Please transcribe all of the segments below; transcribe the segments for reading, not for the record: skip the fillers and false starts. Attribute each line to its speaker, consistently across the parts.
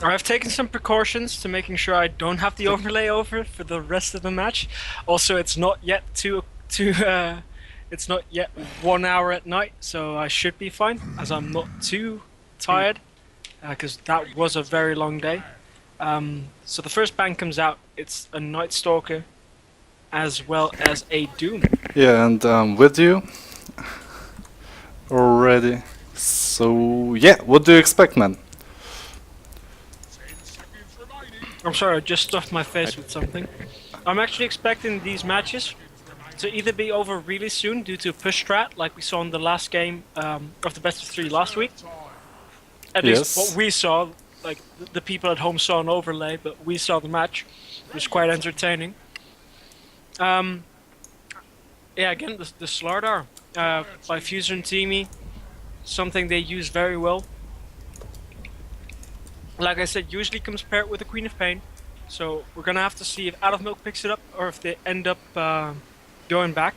Speaker 1: I've taken some precautions to making sure I don't have the overlay over for the rest of the match. Also, it's not yet it's not yet 1 hour at night, so I should be fine, as I'm not too tired, because that was a very long day. So the first ban comes out. It's a Night Stalker, as well as a Doom.
Speaker 2: Yeah, and with you already. So yeah, what do you expect, man?
Speaker 1: I'm sorry, I just stuffed my face with something. I'm actually expecting these matches to either be over really soon due to push strat, like we saw in the last game of the best of 3 last week. At least what we saw, like the people at home saw an overlay, but we saw the match. It was quite entertaining. Yeah, again, the Slardar by Fuzerin tiimi, something they use very well. Like I said, usually comes paired with the Queen of Pain, so we're gonna have to see if Out of Milk picks it up or if they end up going back.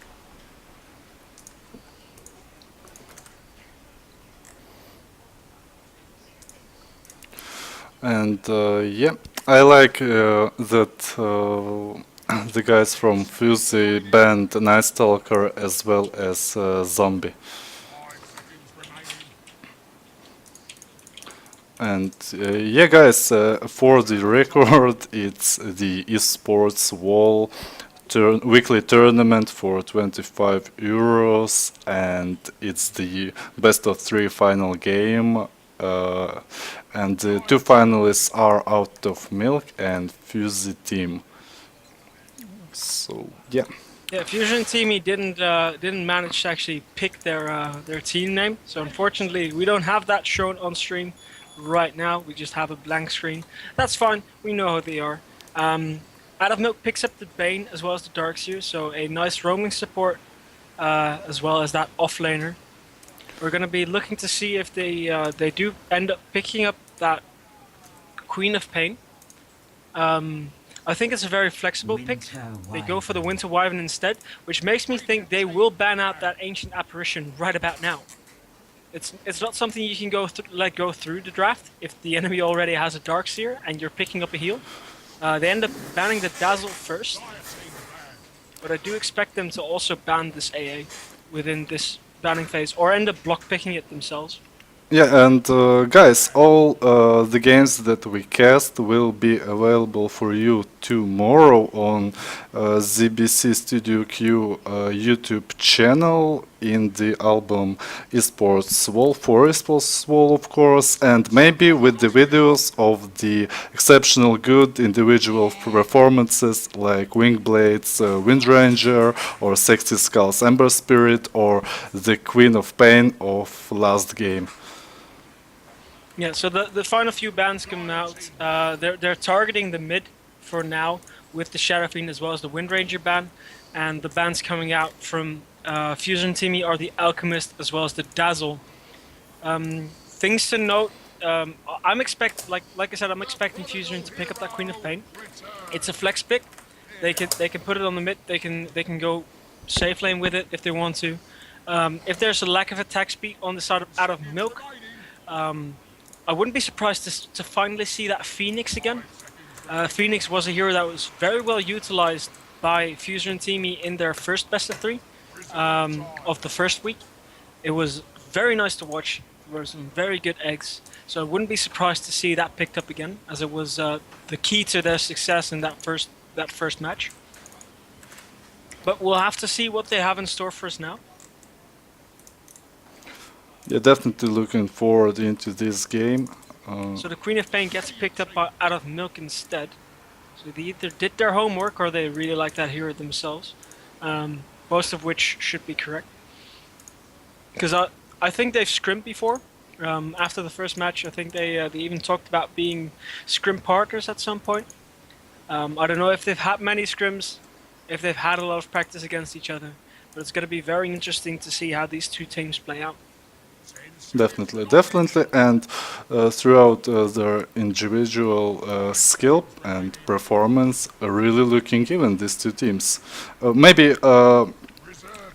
Speaker 2: And yeah, I like that the guys from Fuzi banned Night Stalker as well as Zombie. And yeah, guys, for the record, it's the Esportwall weekly tournament for 25 euros, and it's the best of 3 final game. And the 2 finalists are Out of Milk and Fuzi team. So yeah.
Speaker 1: Yeah, Fuzerin tiimi didn't manage to actually pick their team name, so unfortunately we don't have that shown on stream right now. We just have a blank screen. That's fine. We know who they are. Out of Milk picks up the Bane as well as the Darkseer, so a nice roaming support as well as that offlaner. We're gonna be looking to see if they do end up picking up that Queen of Pain. I think it's a very flexible pick. They go for the Winter Wyvern instead, which makes me think they will ban out that Ancient Apparition right about now. It's not something you can let go through the draft if the enemy already has a Darkseer and you're picking up a heal. They end up banning the Dazzle first, but I do expect them to also ban this AA within this banning phase, or end up block picking it themselves.
Speaker 2: Yeah, and guys, all the games that we cast will be available for you tomorrow on zbcstudioQ YouTube channel in the album Esportwall, for Esportwall of course, and maybe with the videos of the exceptional good individual performances like Wingblades, Windranger, or Sexy Skull's Ember Spirit, or the Queen of Pain of last game.
Speaker 1: Yeah, so the final few bans come out. They're targeting the mid for now with the Shadow Fiend as well as the Windranger ban, and the bans coming out from Fuzerin tiimi are the Alchemist as well as the Dazzle. Things to note: I'm like I said, I'm expecting Fuzerin to pick up that Queen of Pain. It's a flex pick. They can put it on the mid. They can go safe lane with it if they want to. If there's a lack of attack speed on the side of Out of Milk, I wouldn't be surprised to finally see that Phoenix again. Phoenix was a hero that was very well utilized by Fuzerin tiimi in their first best of 3 of the first week. It was very nice to watch. There were some very good eggs, so I wouldn't be surprised to see that picked up again, as it was the key to their success in that first match. But we'll have to see what they have in store for us now.
Speaker 2: Yeah, definitely looking forward into this game.
Speaker 1: So the Queen of Pain gets picked up by Out of Milk instead. So they either did their homework or they really like that hero themselves. Most of which should be correct. Because I think they've scrimped before. After the first match, I think they even talked about being scrim partners at some point. I don't know if they've had many scrims, if they've had a lot of practice against each other. But it's going to be very interesting to see how these two teams play out.
Speaker 2: Definitely, and throughout their individual skill and performance, really looking even these two teams. Maybe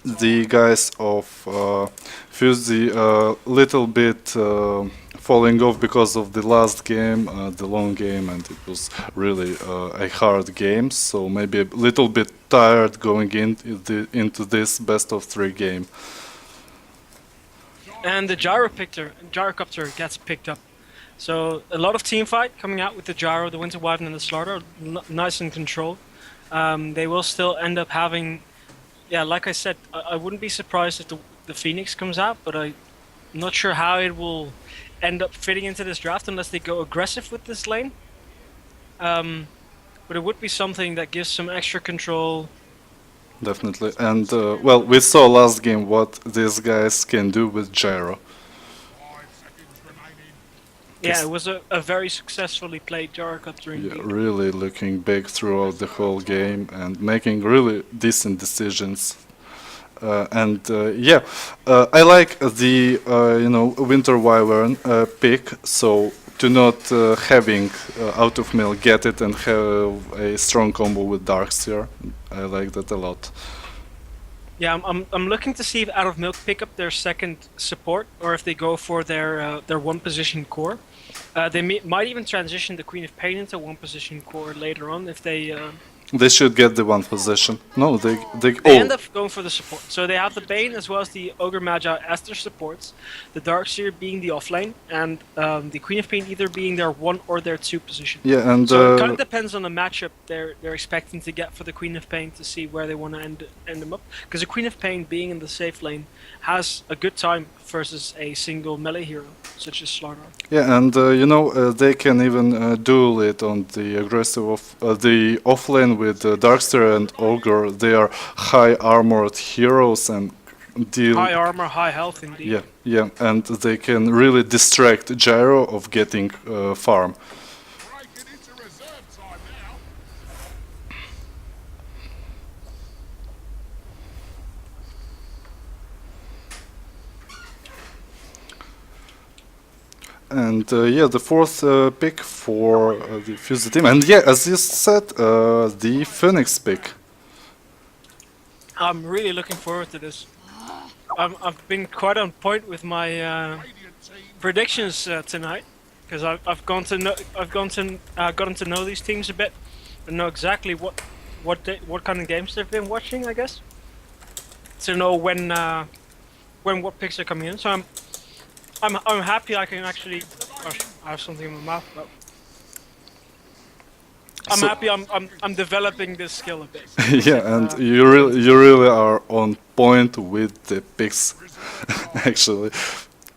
Speaker 2: the guys of Fuzi a little bit falling off because of the last game, the long game, and it was really a hard game. So maybe a little bit tired going into this best of 3 game.
Speaker 1: And the gyrocopter gets picked up. So a lot of team fight coming out with the gyro, the Winter Wyvern, and the Slaughter, nice in control. They will still end up having, yeah, like I said, I wouldn't be surprised if the Phoenix comes out, but I'm not sure how it will end up fitting into this draft unless they go aggressive with this lane. But it would be something that gives some extra control.
Speaker 2: Definitely. And, well, we saw last game what these guys can do with gyro.
Speaker 1: Yeah, it was a very successfully played gyrocopter indeed.
Speaker 2: Yeah, really looking big throughout the whole game and making really decent decisions. Yeah, I like the Winter Wyvern pick. So to not having out of mill get it and have a strong combo with Darkseer, I like that a lot.
Speaker 1: Yeah, I'm looking to see if Out of Milk pick up their second support or if they go for their one position core. They might even transition the Queen of Pain into one position core later on if they.
Speaker 2: They should get the one position. No, they
Speaker 1: end up going for the support. So they have the Bane as well as the Ogre Magi as their supports, the Darkseer being the offlane, and the Queen of Pain either being their 1 or their 2 position.
Speaker 2: Yeah, and
Speaker 1: so it kind of depends on the matchup they're expecting to get for the Queen of Pain to see where they want to end them up. Because the Queen of Pain being in the safe lane has a good time versus a single melee hero such as Slaughter.
Speaker 2: Yeah, and they can even duel it on the aggressive the offlane with Darkseer and Ogre. They are high armored heroes and deal
Speaker 1: high armor, high health indeed.
Speaker 2: Yeah, and they can really distract Gyro of getting farm. And yeah, the fourth pick for the Fuzi team. And yeah, as you said, the Phoenix pick.
Speaker 1: I'm really looking forward to this. I've been quite on point with my predictions tonight because I've gotten to know these teams a bit and know exactly what kind of games they've been watching, I guess, to know when what picks are coming in. So I'm happy I can actually. Oh, I have something in my mouth. But I'm happy I'm developing this skill a bit.
Speaker 2: Yeah, and you really are on point with the picks, actually.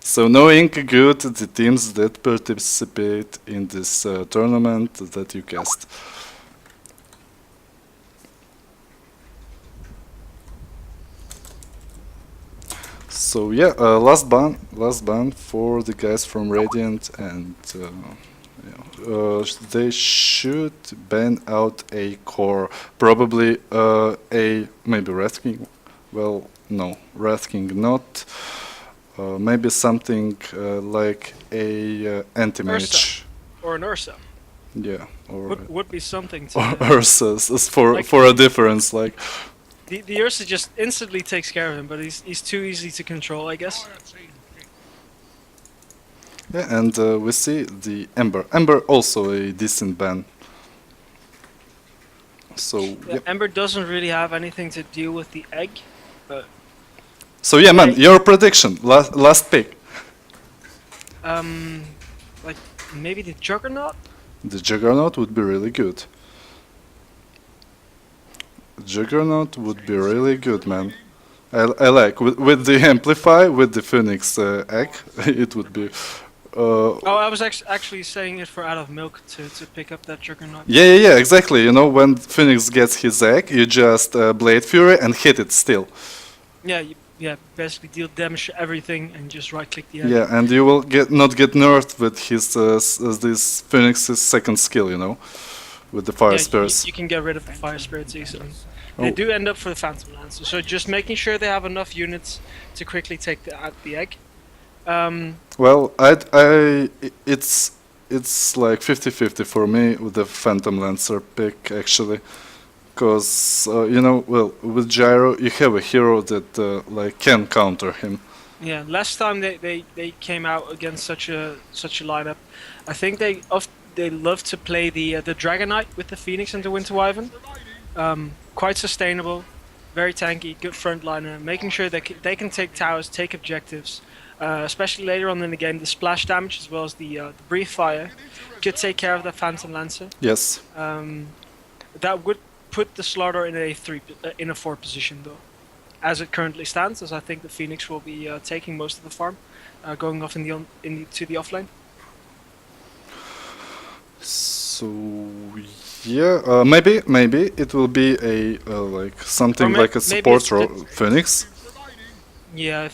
Speaker 2: So knowing good the teams that participate in this tournament that you cast. So yeah, last ban for the guys from Radiant, and they should ban out a core, probably a maybe Wrath King. Well, no, Wrath King not. Maybe something like a anti-mage
Speaker 1: or an Ursa.
Speaker 2: Yeah, or
Speaker 1: would be something. To
Speaker 2: or Ursa for a difference, like.
Speaker 1: The Ursa just instantly takes care of him, but he's too easy to control, I guess.
Speaker 2: Yeah, and we see the Ember. Ember also a decent ban. So yeah.
Speaker 1: Ember doesn't really have anything to deal with the egg, but.
Speaker 2: So yeah, man, your prediction, last pick.
Speaker 1: Like maybe the Juggernaut.
Speaker 2: The Juggernaut would be really good. Juggernaut would be really good, man. I like with the Amplify, with the Phoenix egg, it would be.
Speaker 1: Oh, I was actually saying it for Out of Milk to pick up that Juggernaut.
Speaker 2: Yeah, exactly. You know, when Phoenix gets his egg, you just Blade Fury and hit it still.
Speaker 1: Yeah, basically deal damage to everything and just right-click the egg.
Speaker 2: Yeah, and you will not get nerfed with his this Phoenix's second skill, you know, with the Fire Spirits.
Speaker 1: You can get rid of the Fire Spirits easily. They do end up for the Phantom Lancer, so just making sure they have enough units to quickly take out the egg.
Speaker 2: Well, it's like 50-50 for me with the Phantom Lancer pick, actually. Because you know, well, with Gyro you have a hero that like can counter him.
Speaker 1: Yeah, last time they came out against such a lineup, I think they love to play the Dragon Knight with the Phoenix and the Winter Wyvern. Quite sustainable, very tanky, good frontliner, making sure they can take towers, take objectives, especially later on in the game. The splash damage as well as the brief fire could take care of the Phantom Lancer.
Speaker 2: Yes.
Speaker 1: That would put the Slardar in a 4 position though. As it currently stands, as I think the Phoenix will be taking most of the farm, going off into the offlane.
Speaker 2: So yeah, maybe it will be a like something like a support Phoenix.
Speaker 1: Yeah.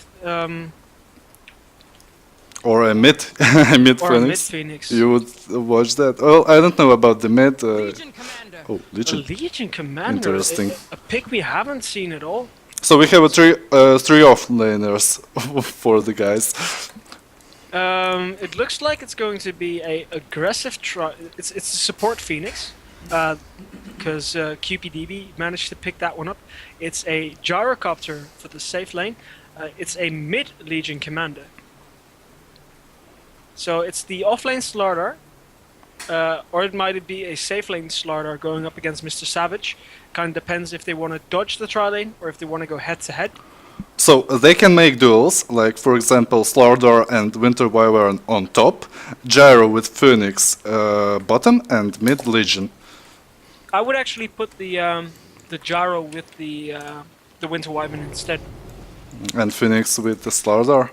Speaker 2: Or a mid, a mid
Speaker 1: or
Speaker 2: Phoenix.
Speaker 1: A mid Phoenix.
Speaker 2: You would watch that. Well, I don't know about the mid.
Speaker 3: Legion Commander.
Speaker 2: Oh, Legion.
Speaker 1: A Legion Commander.
Speaker 2: Interesting.
Speaker 1: A pick we haven't seen at all.
Speaker 2: So we have a three offlaners for the guys.
Speaker 1: It looks like it's going to be a aggressive try. It's a support Phoenix, because QPDB managed to pick that one up. It's a gyrocopter for the safe lane. It's a mid Legion Commander. So it's the offlane Slardar, or it might be a safe lane Slardar going up against Mr. Savage. Kind of depends if they want to dodge the tri-lane or if they want to go head-to-head.
Speaker 2: So they can make duels, like for example Slardar and Winter Wyvern on top, Gyro with Phoenix bottom, and mid Legion.
Speaker 1: I would actually put the Gyro with the Winter Wyvern instead.
Speaker 2: And Phoenix with the Slardar.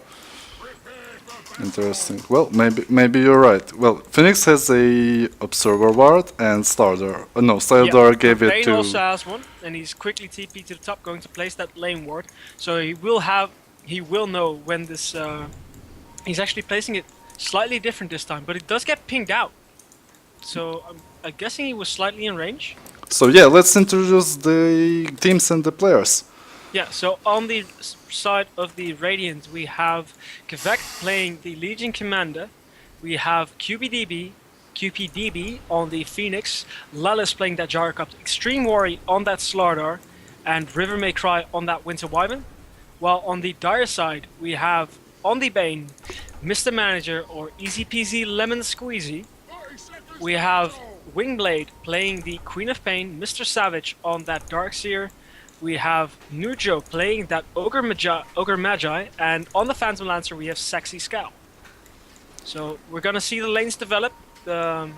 Speaker 2: Interesting. Well, maybe you're right. Well, Phoenix has a Observer Ward and Slardar. No, Slardar gave it
Speaker 1: Bane
Speaker 2: to...
Speaker 1: also has one, and he's quickly TP to the top, going to place that lane ward. So he will know when this... he's actually placing it slightly different this time, but it does get pinged out. So I'm guessing he was slightly in range.
Speaker 2: So yeah, let's introduce the teams and the players.
Speaker 1: Yeah, so on the side of the Radiant, we have Kvek playing the Legion Commander. We have QPDB on the Phoenix. Lalis playing that Gyrocopter. Extreme Worry on that Slardar. And River May Cry on that Winter Wyvern. While on the Dire side, we have on the Bane, Mr. Manager or Easy Peasy Lemon Squeezy. We have Wingblade playing the Queen of Pain, Mr. Savage on that Darkseer. We have Nujo playing that Ogre Magi, and on the Phantom Lancer we have Sexy Scout. So we're gonna see the lanes develop. The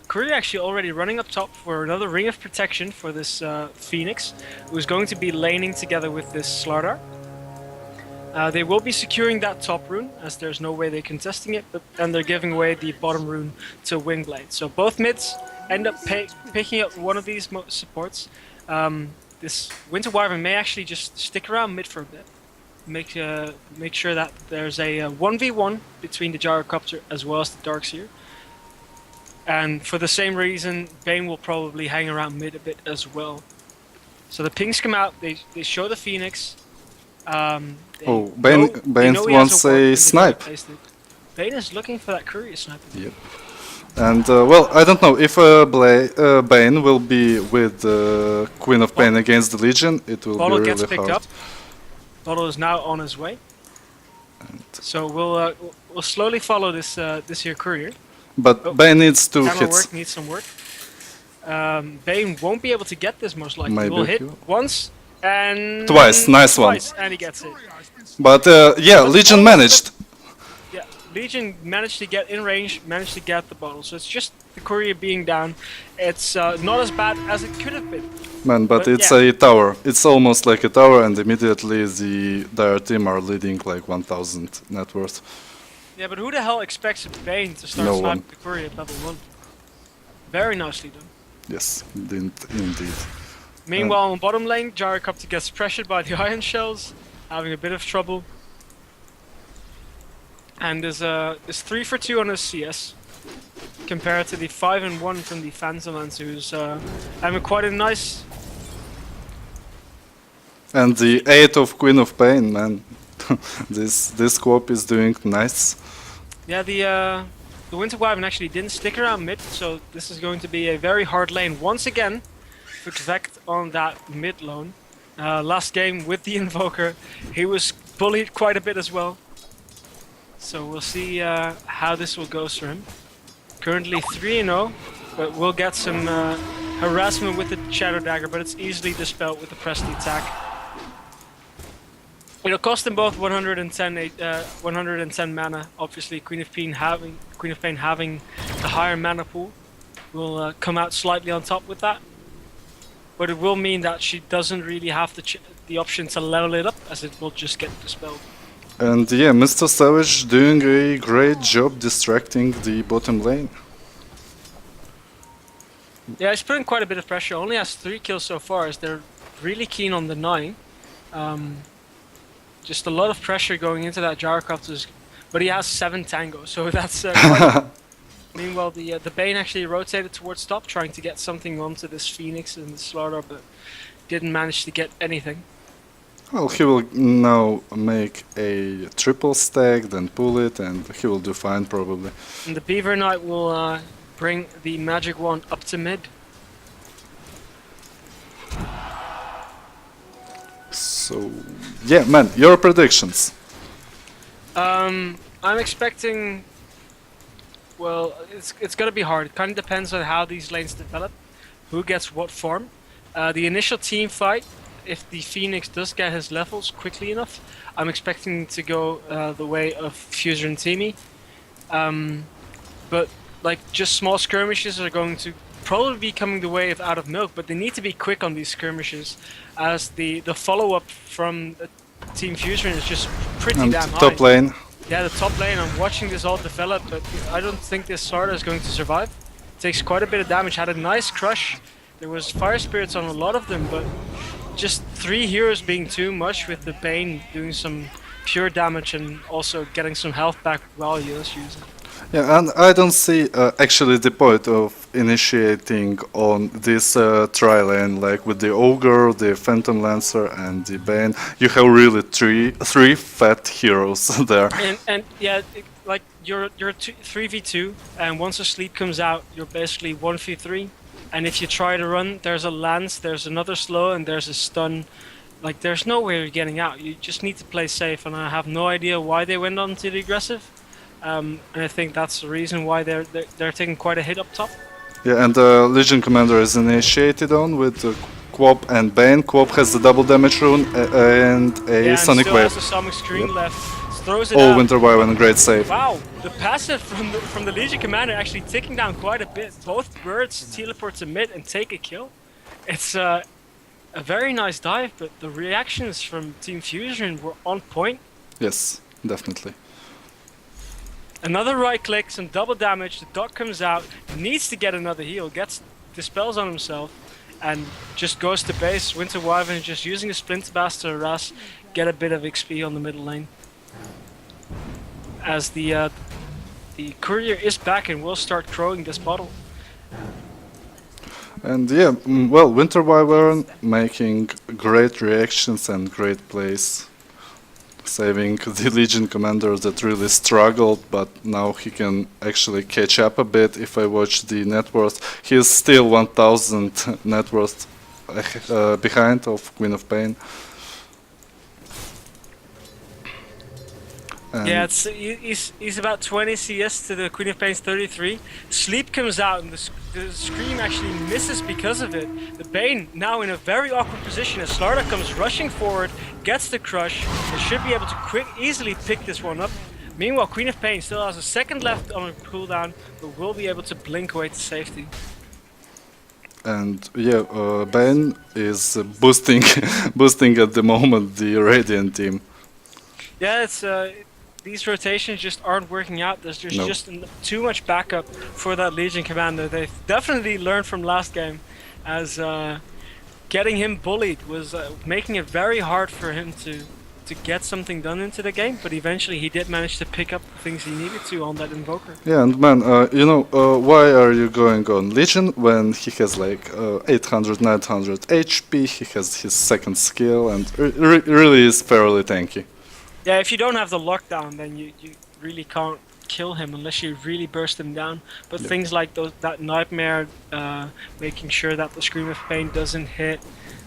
Speaker 1: Courier actually already running up top for another Ring of Protection for this Phoenix, who's going to be laning together with this Slardar. They will be securing that top rune, as there's no way they're contesting it, and they're giving away the bottom rune to Wingblade. So both mids end up picking up one of these supports. This Winter Wyvern may actually just stick around mid for a bit. Make sure that there's a 1v1 between the Gyrocopter as well as the Darkseer. And for the same reason, Bane will probably hang around mid a bit as well. So the pings come out, they show the Phoenix.
Speaker 2: Bane wants a snipe.
Speaker 1: Bane is looking for that courier sniper.
Speaker 2: Yep. And well, I don't know if Bane will be with Queen of Pain against the Legion. It will
Speaker 1: Bottle
Speaker 2: be
Speaker 1: gets
Speaker 2: really
Speaker 1: picked
Speaker 2: hard.
Speaker 1: up. Bottle is now on his way. So we'll slowly follow this here courier.
Speaker 2: But Bane needs 2
Speaker 1: Camera
Speaker 2: hits.
Speaker 1: work needs some work. Bane won't be able to get this most likely.
Speaker 2: Maybe
Speaker 1: We'll hit
Speaker 2: he will.
Speaker 1: once and
Speaker 2: Twice, nice one.
Speaker 1: twice, and he gets it.
Speaker 2: But yeah, Legion managed.
Speaker 1: Yeah, Legion managed to get in range, managed to get the bottle. So it's just the courier being down. It's not as bad as it could have been.
Speaker 2: Man, but it's
Speaker 1: yeah.
Speaker 2: a tower. It's almost like a tower, and immediately the Dire team are leading like 1000 net worth.
Speaker 1: Yeah, but who the hell expects Bane to start
Speaker 2: No
Speaker 1: sniping
Speaker 2: one.
Speaker 1: the courier at level 1? Very nicely done.
Speaker 2: Yes, indeed.
Speaker 1: Meanwhile, on bottom lane, Gyrocopter gets pressured by the Iron Shells, having a bit of trouble. And there's 3 for 2 on his CS, compared to the 5 and 1 from the Phantom Lancer, who's having quite a nice...
Speaker 2: And the 8 of Queen of Pain, man. this scope is doing nice.
Speaker 1: Yeah, the Winter Wyvern actually didn't stick around mid, so this is going to be a very hard lane once again Fuzerin on that mid lane. Last game with the Invoker, he was bullied quite a bit as well. So we'll see how this will go for him. Currently 3-0, but we'll get some harassment with the Shadow Dagger, but it's easily dispelled with the pressed attack. It'll cost them both 110 mana. Obviously, Queen of Pain having the higher mana pool will come out slightly on top with that. But it will mean that she doesn't really have the option to level it up, as it will just get dispelled.
Speaker 2: And yeah, Mr. Savage doing a great job distracting the bottom lane.
Speaker 1: Yeah, he's putting quite a bit of pressure. Only has 3 kills so far, as they're really keen on the 9. Just a lot of pressure going into that Gyrocopters, but he has 7 Tango, so that's quite Meanwhile, the Bane actually rotated towards top, trying to get something onto this Phoenix and the Slaughter, but didn't manage to get anything.
Speaker 2: Well, he will now make a triple stack, then pull it, and he will do fine probably.
Speaker 1: And the Beaver Knight will bring the Magic Wand up to mid.
Speaker 2: So, yeah, man, your predictions.
Speaker 1: I'm expecting. Well, it's gonna be hard. It kind of depends on how these lanes develop, who gets what form. The initial team fight, if the Phoenix does get his levels quickly enough, I'm expecting to go the way of Fuzerin tiimi. But like just small skirmishes are going to probably be coming the way of Out of Milk, but they need to be quick on these skirmishes, as the follow-up from Team Fuzerin is just pretty damn high.
Speaker 2: Top lane.
Speaker 1: Yeah, the top lane, I'm watching this all develop, but I don't think this Sarda is going to survive. Takes quite a bit of damage, had a nice crush. There was Fire Spirits on a lot of them, but just 3 heroes being too much, with the Bane doing some pure damage and also getting some health back while he does use it.
Speaker 2: Yeah, and I don't see actually the point of initiating on this tri-lane, like with the Ogre, the Phantom Lancer and the Bane. You have really three fat heroes there.
Speaker 1: And yeah, like you're 3v2, and once a sleep comes out, you're basically 1v3. And if you try to run, there's a lance, there's another slow, and there's a stun. Like there's no way you're getting out. You just need to play safe, and I have no idea why they went on to the aggressive. And I think that's the reason why they're taking quite a hit up top.
Speaker 2: Yeah, and Legion Commander is initiated on with Quop and Bane. Quop has the double damage rune and a Sonic
Speaker 1: still
Speaker 2: Wave.
Speaker 1: has a Sonic Screen left. Throws it
Speaker 2: Oh,
Speaker 1: out.
Speaker 2: Winter Wyvern, great save.
Speaker 1: Wow, the passive from the Legion Commander actually ticking down quite a bit. Both birds teleport to mid and take a kill. It's a very nice dive, but the reactions from Team Fuzerin were on point.
Speaker 2: Yes, definitely.
Speaker 1: Another right click, some double damage, the dog comes out, needs to get another heal, gets dispels on himself, and just goes to base. Winter Wyvern just using a Splinter Blast to harass, get a bit of XP on the middle lane. As the courier is back and will start crowing this bottle.
Speaker 2: And yeah, well, Winter Wyvern making great reactions and great plays. Saving the Legion Commander that really struggled, but now he can actually catch up a bit. If I watch the net worth, he is still 1000 net worth behind of Queen of Pain. And
Speaker 1: yeah, he's about 20 CS to the Queen of Pain's 33. Sleep comes out and the Scream actually misses because of it. The Bane now in a very awkward position as Slarda comes rushing forward, gets the crush, and should be able to easily pick this one up. Meanwhile, Queen of Pain still has a second left on her cooldown, but will be able to blink away to safety.
Speaker 2: And yeah, Bane is boosting at the moment the Radiant team.
Speaker 1: Yeah, it's these rotations just aren't working out. There's just too much backup for that Legion Commander. They've definitely learned from last game, as getting him bullied was making it very hard for him to get something done into the game, but eventually he did manage to pick up the things he needed to on that Invoker.
Speaker 2: Yeah, and man, you know, why are you going on Legion when he has like 800, 900 HP, he has his second skill, and really is fairly tanky.
Speaker 1: Yeah, if you don't have the lockdown, then you really can't kill him unless you really burst him down. But
Speaker 2: Yeah.
Speaker 1: things like that nightmare, making sure that the Scream of Pain doesn't hit,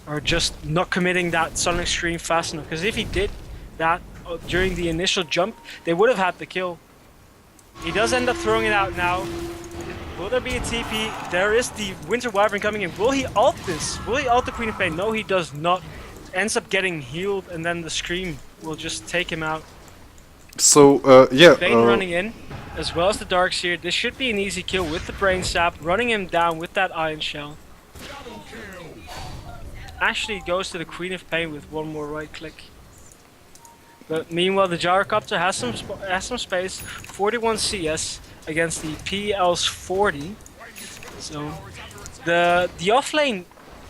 Speaker 1: or just not committing that Sonic Scream fast enough. Because if he did that during the initial jump, they would have had the kill. He does end up throwing it out now. Will there be a TP? There is the Winter Wyvern coming in. Will he ult this? Will he ult the Queen of Pain? No, he does not. Ends up getting healed, and then the Scream will just take him out.
Speaker 2: So yeah,
Speaker 1: Bane running in, as well as the Darkseer. This should be an easy kill with the Brain Sap, running him down with that Iron Shell. Actually goes to the Queen of Pain with one more right click. But meanwhile, the Gyrocopter has some space. 41 CS against the PL's 40. So the off lane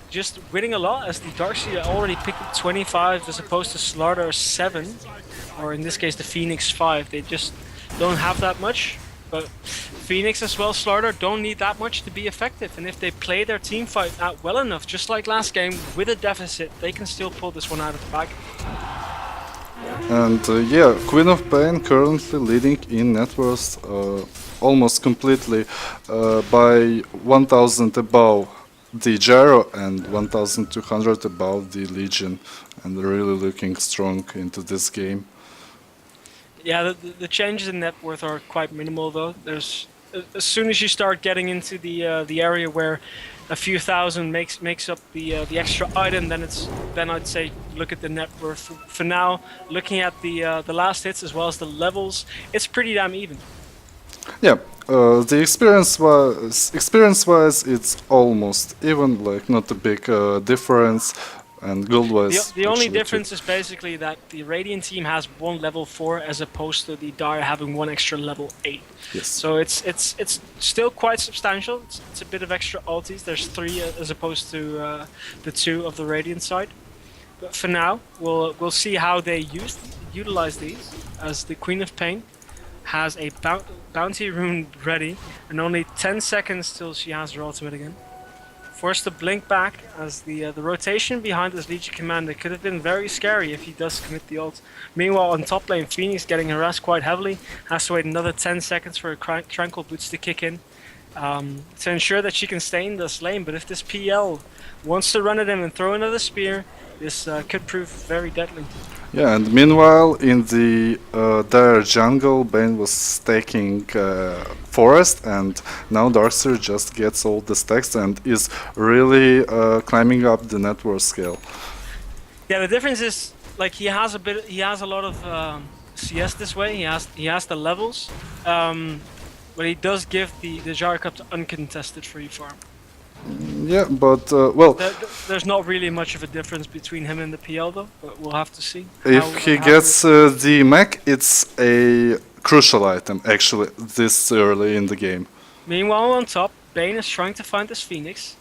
Speaker 1: just winning a lot, as the Darkseer already picked up 25 as opposed to Slardar 7, or in this case the Phoenix 5. They just don't have that much. But Phoenix as well, Slardar don't need that much to be effective, and if they play their team fight out well enough, just like last game, with a deficit, they can still pull this one out of the bag.
Speaker 2: And yeah, Queen of Pain currently leading in net worth almost completely by 1000 above the Gyro and 1200 above the Legion, and really looking strong into this game.
Speaker 1: Yeah, the changes in net worth are quite minimal though. There's as soon as you start getting into the area where a few thousand makes up the extra item, then I'd say look at the net worth. For now, looking at the last hits as well as the levels, it's pretty damn even.
Speaker 2: Yeah, the experience-wise, it's almost even, like not a big difference, and gold-wise.
Speaker 1: The only difference is basically that the Radiant team has one level 4 as opposed to the Dire having one extra level 8.
Speaker 2: Yes.
Speaker 1: So it's still quite substantial. It's a bit of extra ultis. There's 3 as opposed to the 2 of the Radiant side. But for now, we'll see how they utilize these, as the Queen of Pain has a bounty rune ready, and only 10 seconds till she has her ultimate again. Forced to blink back, as the rotation behind this Legion commander could have been very scary if he does commit the ult. Meanwhile, on top lane, Phoenix getting harassed quite heavily, has to wait another 10 seconds for her Tranquil Boots to kick in to ensure that she can stay in this lane. But if this PL wants to run at him and throw another spear, this could prove very deadly.
Speaker 2: Yeah, and meanwhile in the Dire jungle, Bane was taking forest, and now Darkseer just gets all the stacks and is really climbing up the net worth scale.
Speaker 1: Yeah, the difference is like he has a lot of CS this way. He has the levels, but he does give the Gyrocopter uncontested free farm.
Speaker 2: Yeah, but well,
Speaker 1: there's not really much of a difference between him and the PL though, but we'll have to see.
Speaker 2: If he gets the mech, it's a crucial item actually this early in the game.
Speaker 1: Meanwhile, on top, Bane is trying to find this Phoenix.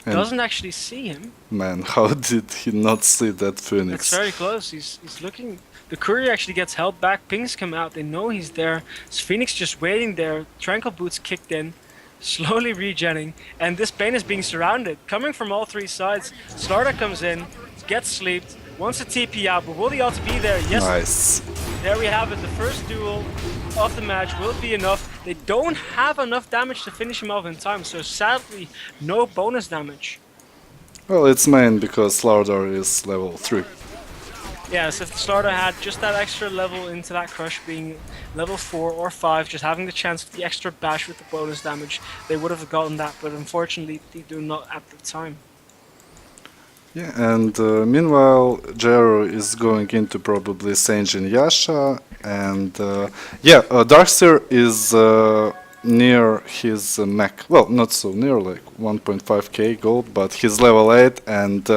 Speaker 2: And
Speaker 1: doesn't actually see him.
Speaker 2: Man, how did he not see that Phoenix?
Speaker 1: It's very close. He's looking. The courier actually gets held back. Pings come out. They know he's there. It's Phoenix just waiting there. Tranquil Boots kicked in, slowly regenning, and this Bane is being surrounded, coming from all 3 sides. Slardar comes in, gets sleeped, wants a TP out, but will the ult be there? Yes.
Speaker 2: Nice.
Speaker 1: There we have it. The first duel of the match will be enough. They don't have enough damage to finish him off in time, so sadly, no bonus damage.
Speaker 2: Well, it's main because Slardar is level 3.
Speaker 1: Yes, if Slardar had just that extra level into that crush, being level 4 or 5, just having the chance of the extra bash with the bonus damage, they would have gotten that, but unfortunately they do not at the time.
Speaker 2: Yeah, and meanwhile Gyro is going into probably Sanjin Yasha, and yeah, Darkseer is near his mech. Well, not so near, like 1.5k gold, but he's level 8, and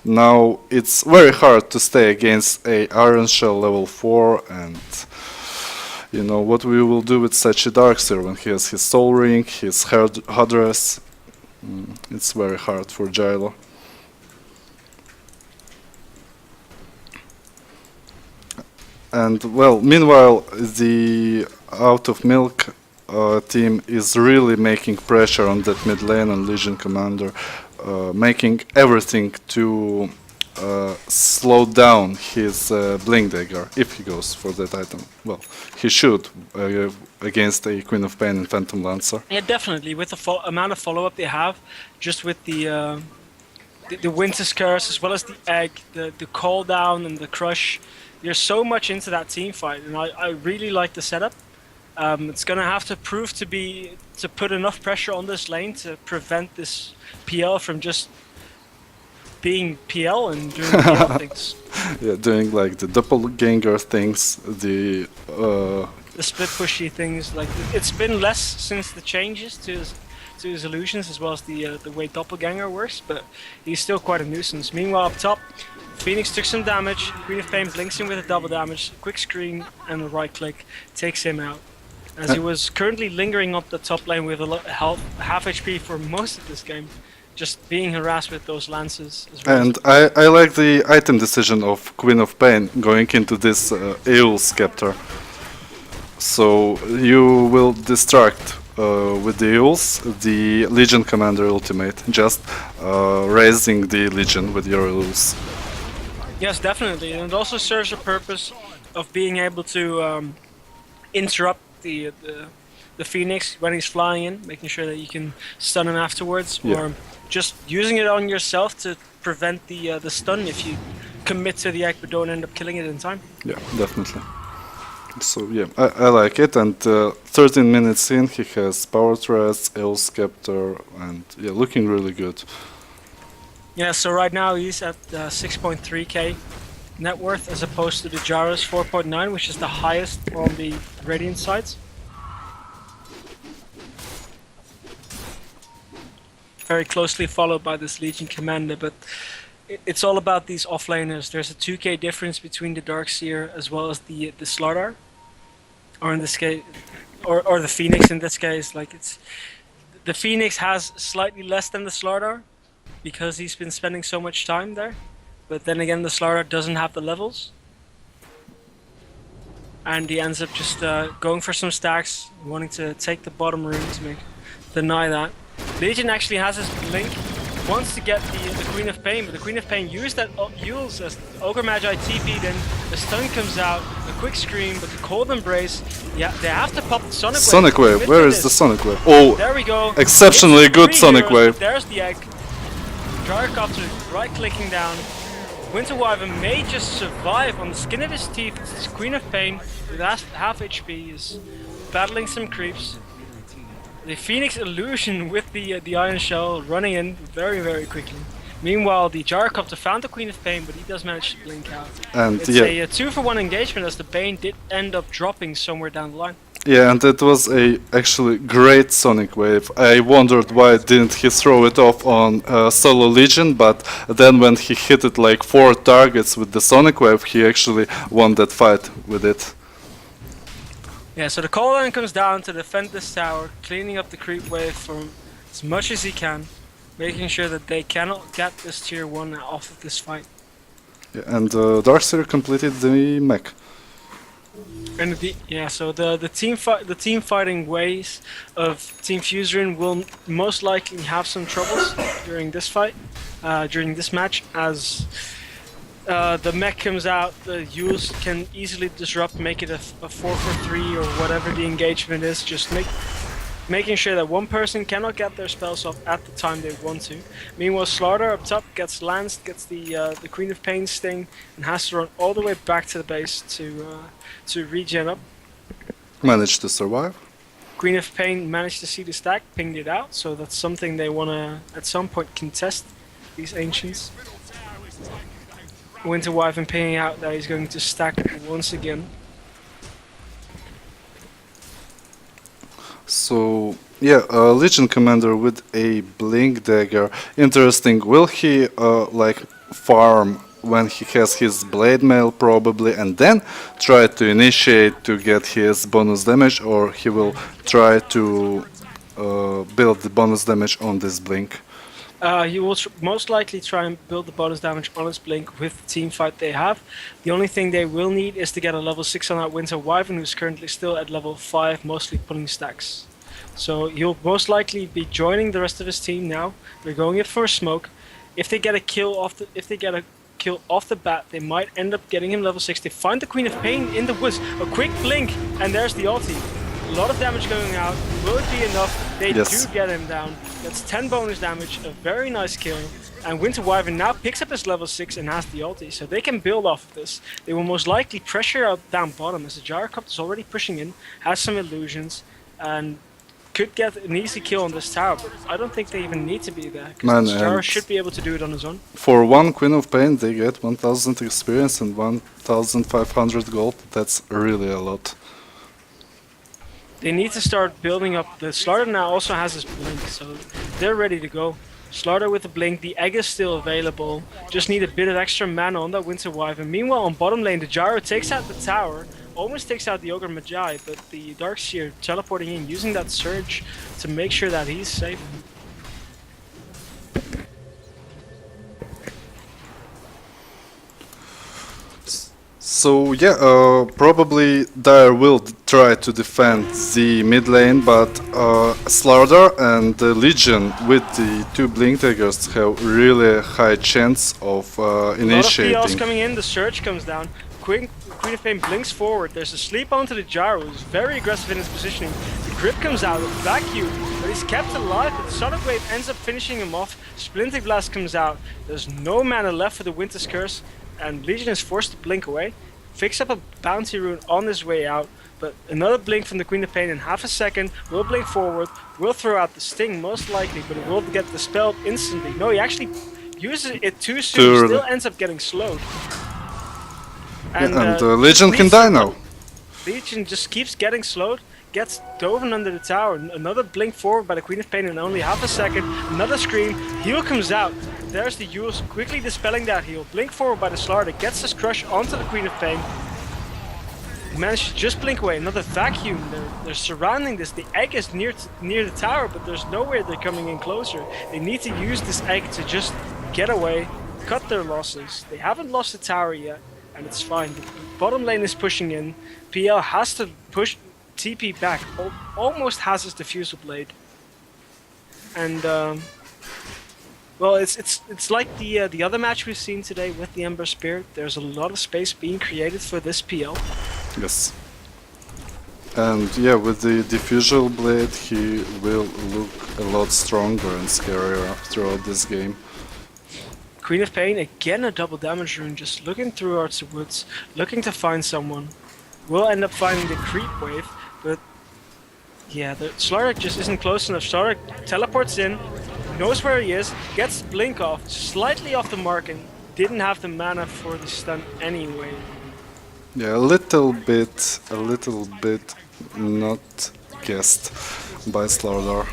Speaker 2: now it's very hard to stay against a Iron Shell level 4, and you know what we will do with such a Darkseer when he has his Soul Ring, his Headdress. It's very hard for Gyro. And well, meanwhile the Out of Milk team is really making pressure on that mid lane and Legion commander, making everything to slow down his Blink Dagger if he goes for that item. Well, he should against a Queen of Pain and Phantom Lancer.
Speaker 1: Yeah, definitely. With the amount of follow-up they have, just with the Winter's Curse as well as the Egg, the Call Down and the Crush, you're so much into that team fight, and I really like the setup. It's gonna have to prove to put enough pressure on this lane to prevent this PL from just being PL and doing PL things.
Speaker 2: Yeah, doing like the doppelganger things, the
Speaker 1: split pushy things. Like it's been less since the changes to his illusions as well as the way doppelganger works, but he's still quite a nuisance. Meanwhile, up top, Phoenix took some damage. Queen of Pain blinks him with a double damage, quick screen and a right click takes him out. As he was currently lingering up the top lane with a half HP for most of this game, just being harassed with those lances as well.
Speaker 2: And I like the item decision of Queen of Pain going into this Eul Scepter. So you will distract with the Euls the Legion Commander ultimate, just raising the Legion with your Euls.
Speaker 1: Yes, definitely, and it also serves a purpose of being able to interrupt the Phoenix when he's flying in, making sure that you can stun him afterwards, or just using it on yourself to prevent the stun if you commit to the egg but don't end up killing it in time.
Speaker 2: Yeah, definitely. So yeah, I like it, and 13 minutes in he has Power Threats, Eul Scepter, and yeah, looking really good.
Speaker 1: Yeah, so right now he's at 6.3k net worth as opposed to the Jara's 4.9, which is the highest on the Radiant sides. Very closely followed by this Legion Commander, but it's all about these offlaners. There's a 2k difference between the Darkseer as well as the Slardar, or in this case, or the Phoenix in this case. Like the Phoenix has slightly less than the Slardar because he's been spending so much time there. But then again, the Slardar doesn't have the levels, and he ends up just going for some stacks, wanting to take the bottom room to deny that. Legion actually has his blink, wants to get the Queen of Pain, but the Queen of Pain used that Euls as Ogre Magi TP'd in, the stun comes out, a quick scream, but the cold embrace, yeah, they have to pop the Sonic Wave.
Speaker 2: Sonic Wave, where is the Sonic Wave? Oh,
Speaker 1: there we go.
Speaker 2: Exceptionally good Sonic Wave.
Speaker 1: There's the egg. Gyrocopter right clicking down. Winter Wyvern may just survive on the skin of his teeth. This Queen of Pain with half HP is battling some creeps. The Phoenix Illusion with the Iron Shell running in very, very quickly. Meanwhile, the Gyrocopter found the Queen of Pain, but he does manage to blink out.
Speaker 2: And
Speaker 1: it's
Speaker 2: yeah,
Speaker 1: a 2-for-1 engagement as the Bane did end up dropping somewhere down the line.
Speaker 2: yeah, and it was a actually great Sonic Wave. I wondered why didn't he throw it off on solo Legion, but then when he hit it like 4 targets with the Sonic Wave, he actually won that fight with it.
Speaker 1: Yeah, so the call line comes down to defend this tower, cleaning up the creep wave for as much as he can, making sure that they cannot get this tier 1 off of this fight.
Speaker 2: Yeah, and Darkseer completed the mech.
Speaker 1: And so the team fighting ways of Team Fuzerin will most likely have some troubles during this fight, during this match, as the mech comes out, the Euls can easily disrupt, make it a 4-for-3 or whatever the engagement is, just making sure that one person cannot get their spells off at the time they want to. Meanwhile, Slardar up top gets lanced, gets the Queen of Pain sting, and has to run all the way back to the base to regen up.
Speaker 2: Managed to survive.
Speaker 1: Queen of Pain managed to see the stack, pinged it out, so that's something they want to at some point contest, these Ancients. Winter Wyvern pinging out that he's going to stack once again.
Speaker 2: So yeah, Legion Commander with a Blink Dagger. Interesting. Will he like farm when he has his Blade Mail probably, and then try to initiate to get his bonus damage, or he will try to build the bonus damage on this Blink?
Speaker 1: He will most likely try and build the bonus damage on his Blink with the team fight they have. The only thing they will need is to get a level 6 on that Winter Wyvern, who's currently still at level 5, mostly pulling stacks. So he'll most likely be joining the rest of his team now. They're going in for a smoke. If they get a kill off the bat. They might end up getting him level 6. They find the Queen of Pain in the woods. A quick blink, and there's the ulti. A lot of damage going out. Will it be enough? They do get him down. That's 10 bonus damage, a very nice kill. And Winter Wyvern now picks up his level 6 and has the ulti, so they can build off of this. They will most likely pressure out down bottom as the Gyrocopter is already pushing in, has some illusions, and could get an easy kill on this tower, but I don't think they even need to be there, because the Gyro should be able to do it on his own.
Speaker 2: For one Queen of Pain they get 1000 experience and 1500 gold. That's really a lot.
Speaker 1: They need to start building up. The Slaughter now also has his blink, so they're ready to go. Slaughter with the blink, the egg is still available. Just need a bit of extra mana on that Winter Wyvern. Meanwhile on bottom lane the Gyro takes out the tower, almost takes out the Ogre Magi, but the Darkseer teleporting in, using that surge to make sure that he's safe.
Speaker 2: So yeah, probably Dire will try to defend the mid lane, but Slaughter and the Legion with the two Blink Daggers have really high chance of initiating.
Speaker 1: A lot of PLs coming in, the surge comes down. Queen of Pain blinks forward, there's a sleep onto the Gyro, who's very aggressive in his positioning. The grip comes out, a vacuum, but he's kept alive, but the Sonic Wave ends up finishing him off. Splinting Blast comes out, there's no mana left for the Winter's Curse, and Legion is forced to blink away. Picks up a bounty rune on his way out, but another blink from the Queen of Pain in half a second, will blink forward, will throw out the Sting most likely, but it will get dispelled instantly. No, he actually uses it too soon, still ends up getting slowed. And
Speaker 2: Legion can die now.
Speaker 1: Legion just keeps getting slowed, gets dove under the tower. Another blink forward by the Queen of Pain in only half a second. Another scream, heal comes out. There's the Yules quickly dispelling that heal. Blink forward by the Slaughter, gets his crush onto the Queen of Pain. Managed to just blink away. Another vacuum. They're surrounding this. The egg is near the tower, but there's nowhere they're coming in closer. They need to use this egg to just get away, cut their losses. They haven't lost the tower yet, and it's fine. The bottom lane is pushing in. PL has to push TP back. Almost has his Diffusal Blade. And well, it's like the other match we've seen today with the Ember Spirit. There's a lot of space being created for this PL.
Speaker 2: Yes. And yeah, with the Diffusal Blade he will look a lot stronger and scarier throughout this game.
Speaker 1: Queen of Pain, again a double damage rune, just looking throughout the woods, looking to find someone. We'll end up finding the creep wave, but yeah, the Slarek just isn't close enough. Slarek teleports in, knows where he is, gets blink off, slightly off the mark, and didn't have the mana for the stun anyway.
Speaker 2: Yeah, a little bit not guessed by Slaughter.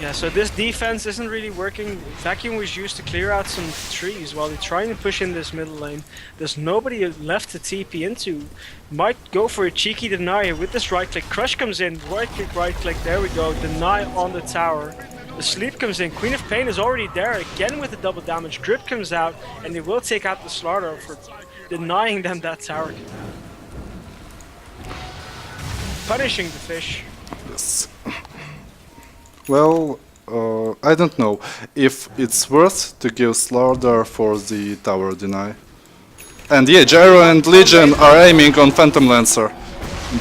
Speaker 1: Yeah, so this defense isn't really working. Vacuum was used to clear out some trees while they're trying to push in this middle lane. There's nobody left to TP into. Might go for a cheeky deny with this right click. Crush comes in, right click, there we go. Deny on the tower. The sleep comes in, Queen of Pain is already there, again with the double damage. Grip comes out, and they will take out the Slaughter for denying them that tower. Punishing the fish.
Speaker 2: Yes. Well, I don't know if it's worth to give Slaughter for the tower deny. And yeah, Gyro and Legion are aiming on Phantom Lancer.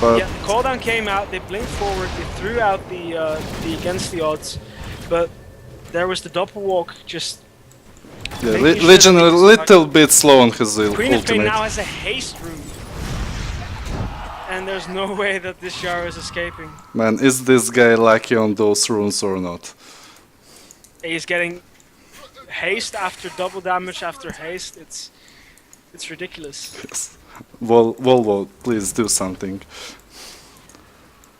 Speaker 2: But
Speaker 1: yeah, the cooldown came out, they blinked forward, they threw out the against the odds, but there was the double walk just...
Speaker 2: Yeah, Legion a little bit slow on his
Speaker 1: Queen of Pain
Speaker 2: ultimate.
Speaker 1: now has a haste rune. And there's no way that this Gyro is escaping.
Speaker 2: Man, is this guy lucky on those runes or not?
Speaker 1: He's getting haste after double damage after haste. It's ridiculous.
Speaker 2: Yes. Volvo, please do something.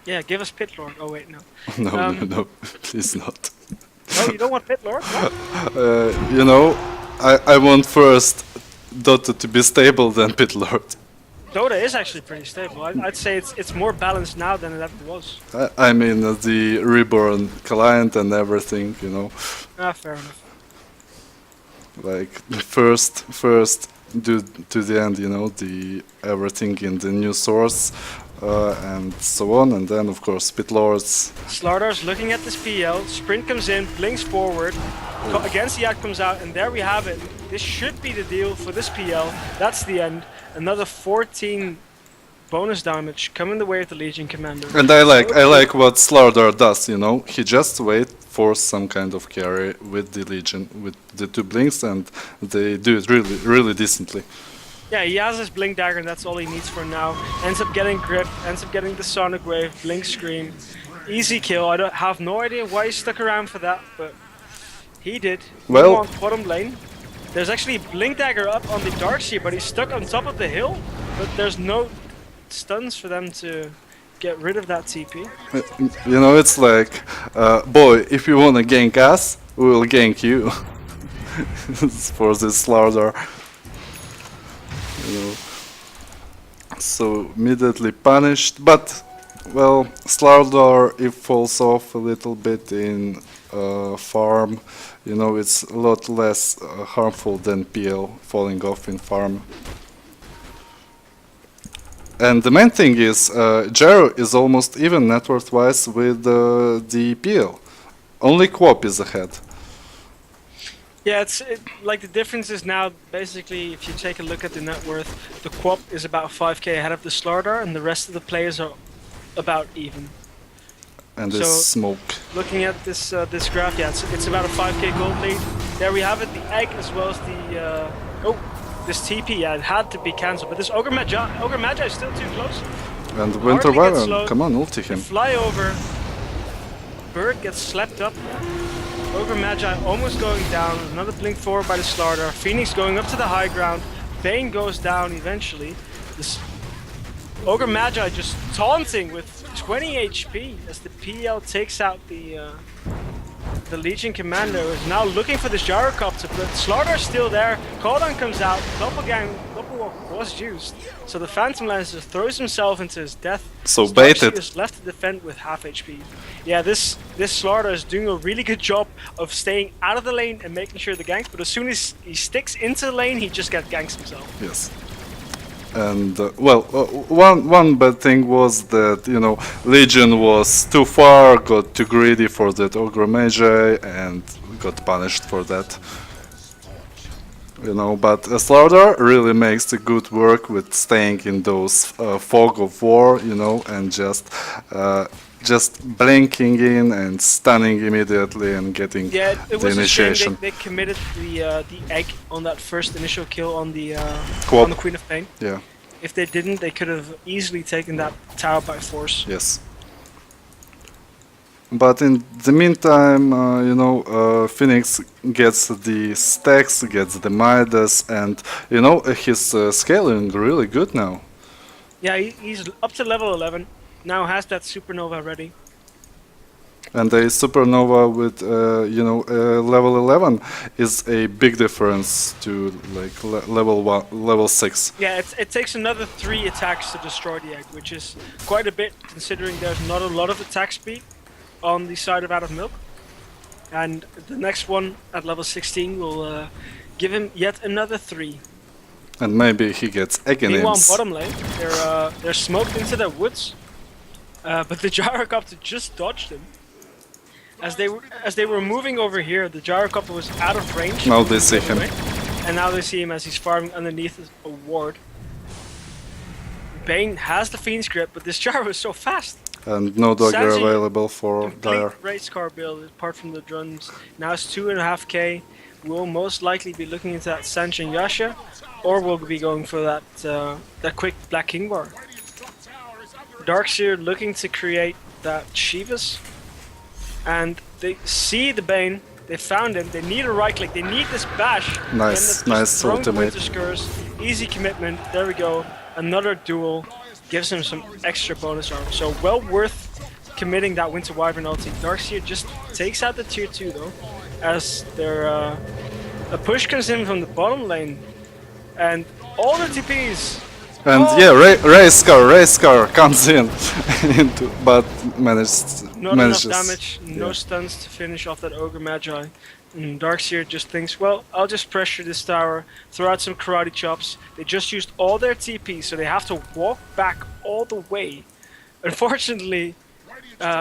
Speaker 1: Yeah, give us Pit Lord. Oh wait, no.
Speaker 2: No, please not.
Speaker 1: No, you don't want Pit Lord? No?
Speaker 2: You know, I want first Dota to be stable than Pit Lord.
Speaker 1: Dota is actually pretty stable. I'd say it's more balanced now than it ever was.
Speaker 2: I mean, the Reborn client and everything, you know.
Speaker 1: Ah, fair enough.
Speaker 2: Like, first do to the end, you know, the everything in the new source and so on, and then of course Pit Lords.
Speaker 1: Slaughter's looking at this PL, sprint comes in, blinks forward, Against the ad comes out, and there we have it. This should be the deal for this PL. That's the end. Another 14 bonus damage coming the way of the Legion Commander.
Speaker 2: And I like what Slardar does, you know. He just wait for some kind of carry with the Legion, with the 2 blinks, and they do it really decently.
Speaker 1: Yeah, he has his Blink Dagger, and that's all he needs for now. Ends up getting Grip, ends up getting the Sonic Wave, Blink Scream. Easy kill. I have no idea why he stuck around for that, but he did.
Speaker 2: Well,
Speaker 1: on bottom lane. There's actually Blink Dagger up on the Darkseer, but he's stuck on top of the hill. But there's no stuns for them to get rid of that TP.
Speaker 2: You know, it's like, boy, if you wanna gank us, we will gank you. For this Slardar. You know. So immediately punished, but well, Slardar, it falls off a little bit in farm. You know, it's a lot less harmful than PL falling off in farm. And the main thing is, Jero is almost even net worth-wise with the PL. Only Quop is ahead.
Speaker 1: Yeah, like the difference is now basically if you take a look at the net worth, the Quop is about 5k ahead of the Slardar, and the rest of the players are about even.
Speaker 2: And this smoke.
Speaker 1: Looking at this this graph, yeah, it's about a 5k gold lead. There we have it, the egg as well as the this TP. Yeah, it had to be cancelled, but this Ogre Magi is still too close.
Speaker 2: And Winter Wyvern, come on, ulti him.
Speaker 1: Fly over. Bird gets slept up. Ogre Magi almost going down. Another blink forward by the Slardar. Phoenix going up to the high ground. Bane goes down eventually. This Ogre Magi just taunting with 20 HP as the PL takes out the Legion Commander, who is now looking for this Gyrocopter, but Slardar's still there. Kodan comes out. Doppelwalk was used. So the Phantom Lancer throws himself into his death.
Speaker 2: So baited.
Speaker 1: Is left to defend with half HP. Yeah, this Slardar is doing a really good job of staying out of the lane and making sure the ganks, but as soon as he sticks into the lane, he just gets ganks himself.
Speaker 2: Yes. And well, one bad thing was that, you know, Legion was too far, got too greedy for that Ogre Magi, and got punished for that. You know, but Slardar really makes the good work with staying in those fog of war, you know, and just blinking in and stunning immediately and getting
Speaker 1: it
Speaker 2: the
Speaker 1: was
Speaker 2: initiation.
Speaker 1: A shame they committed the egg on that first initial kill on the Queen of Pain.
Speaker 2: Yeah.
Speaker 1: If they didn't, they could have easily taken that tower by force.
Speaker 2: Yes. But in the meantime, you know, Phoenix gets the stacks, gets the Midas, and you know, he's scaling really good now.
Speaker 1: Yeah, he's up to level 11. Now has that supernova ready.
Speaker 2: And a supernova with, you know, level 11 is a big difference to like level 6.
Speaker 1: Yeah, it takes another 3 attacks to destroy the egg, which is quite a bit considering there's not a lot of attack speed on the side of Out of Milk. And the next one at level 16 will give him yet another 3.
Speaker 2: And maybe he gets again.
Speaker 1: Meanwhile, on bottom lane, they're smoked into their woods, but the Gyrocopter just dodged him. As they were moving over here, the Gyrocopter was out of range.
Speaker 2: Now they see him.
Speaker 1: And now they see him as he's farming underneath a ward. Bane has the Fiend's Grip, but this Gyro is so fast.
Speaker 2: And no dagger available for Dire.
Speaker 1: Race car build apart from the drums. Now it's 2.5k. We'll most likely be looking into that Sanch and Yasha, or we'll be going for that quick Black King bar. Darkseer looking to create that Shivas, and they see the Bane. They found him. They need a right click. They need this bash.
Speaker 2: Nice ultimate.
Speaker 1: Easy commitment. There we go. Another duel. Gives him some extra bonus armor. So well worth committing that Winter Wyvern ulti. Darkseer just takes out the tier 2 though, as there a push comes in from the bottom lane, and all the TPs.
Speaker 2: And yeah, race car comes in, but manages.
Speaker 1: Not enough damage. No stuns to finish off that Ogre Magi. And Darkseer just thinks, well, I'll just pressure this tower, throw out some karate chops. They just used all their TP, so they have to walk back all the way. Unfortunately,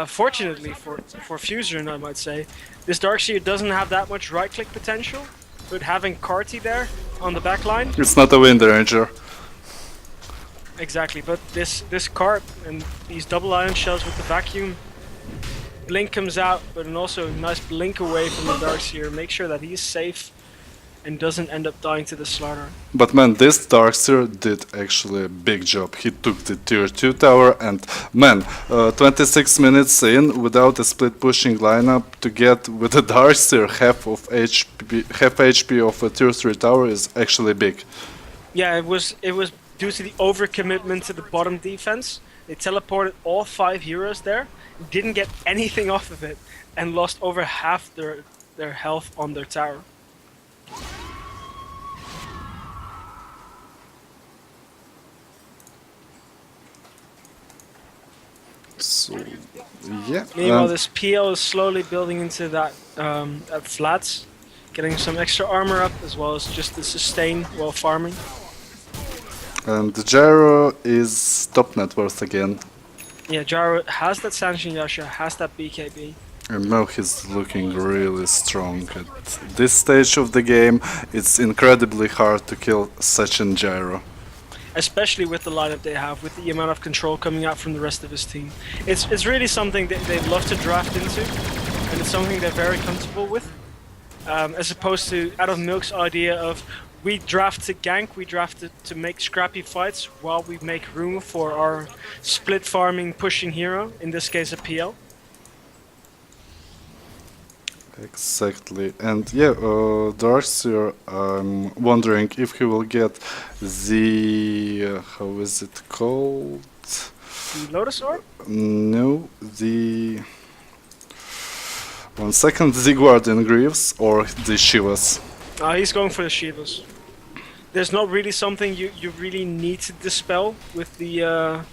Speaker 1: Fortunately for Fuzerin, I might say, this Darkseer doesn't have that much right-click potential, but having Carty there on the back line,
Speaker 2: It's not a Wind Ranger.
Speaker 1: exactly. But this cart and these double ion shells with the vacuum, blink comes out, but then also a nice blink away from the Darkseer. Make sure that he's safe and doesn't end up dying to the slaughter.
Speaker 2: But man, this Darkseer did actually a big job. He took the tier 2 tower and man, 26 minutes in without a split pushing lineup to get with the Darkseer half HP of a tier 3 tower is actually big.
Speaker 1: Yeah, it was due to the overcommitment to the bottom defense. They teleported all 5 heroes there, didn't get anything off of it, and lost over half their health on their tower.
Speaker 2: So, yeah.
Speaker 1: Meanwhile, this PL is slowly building into that at flats, getting some extra armor up as well as just the sustain while farming.
Speaker 2: And the Gyro is top net worth again.
Speaker 1: Yeah, Jaro has that Sanshin Yasha, has that BKB.
Speaker 2: And now he's looking really strong. At this stage of the game, it's incredibly hard to kill such a Gyro.
Speaker 1: Especially with the lineup they have, with the amount of control coming out from the rest of his team. It's really something that they love to draft into, and it's something they're very comfortable with. As opposed to out of Milk's idea of we draft to gank, we draft to make scrappy fights while we make room for our split farming pushing hero, in this case a PL.
Speaker 2: Exactly, and yeah, Darkseer, I'm wondering if he will get the... how is it called?
Speaker 1: The Lotus Orb?
Speaker 2: No, the... 1 second, the Guardian Greaves or the Shivas.
Speaker 1: He's going for the Shivas. There's not really something you really need to dispel with the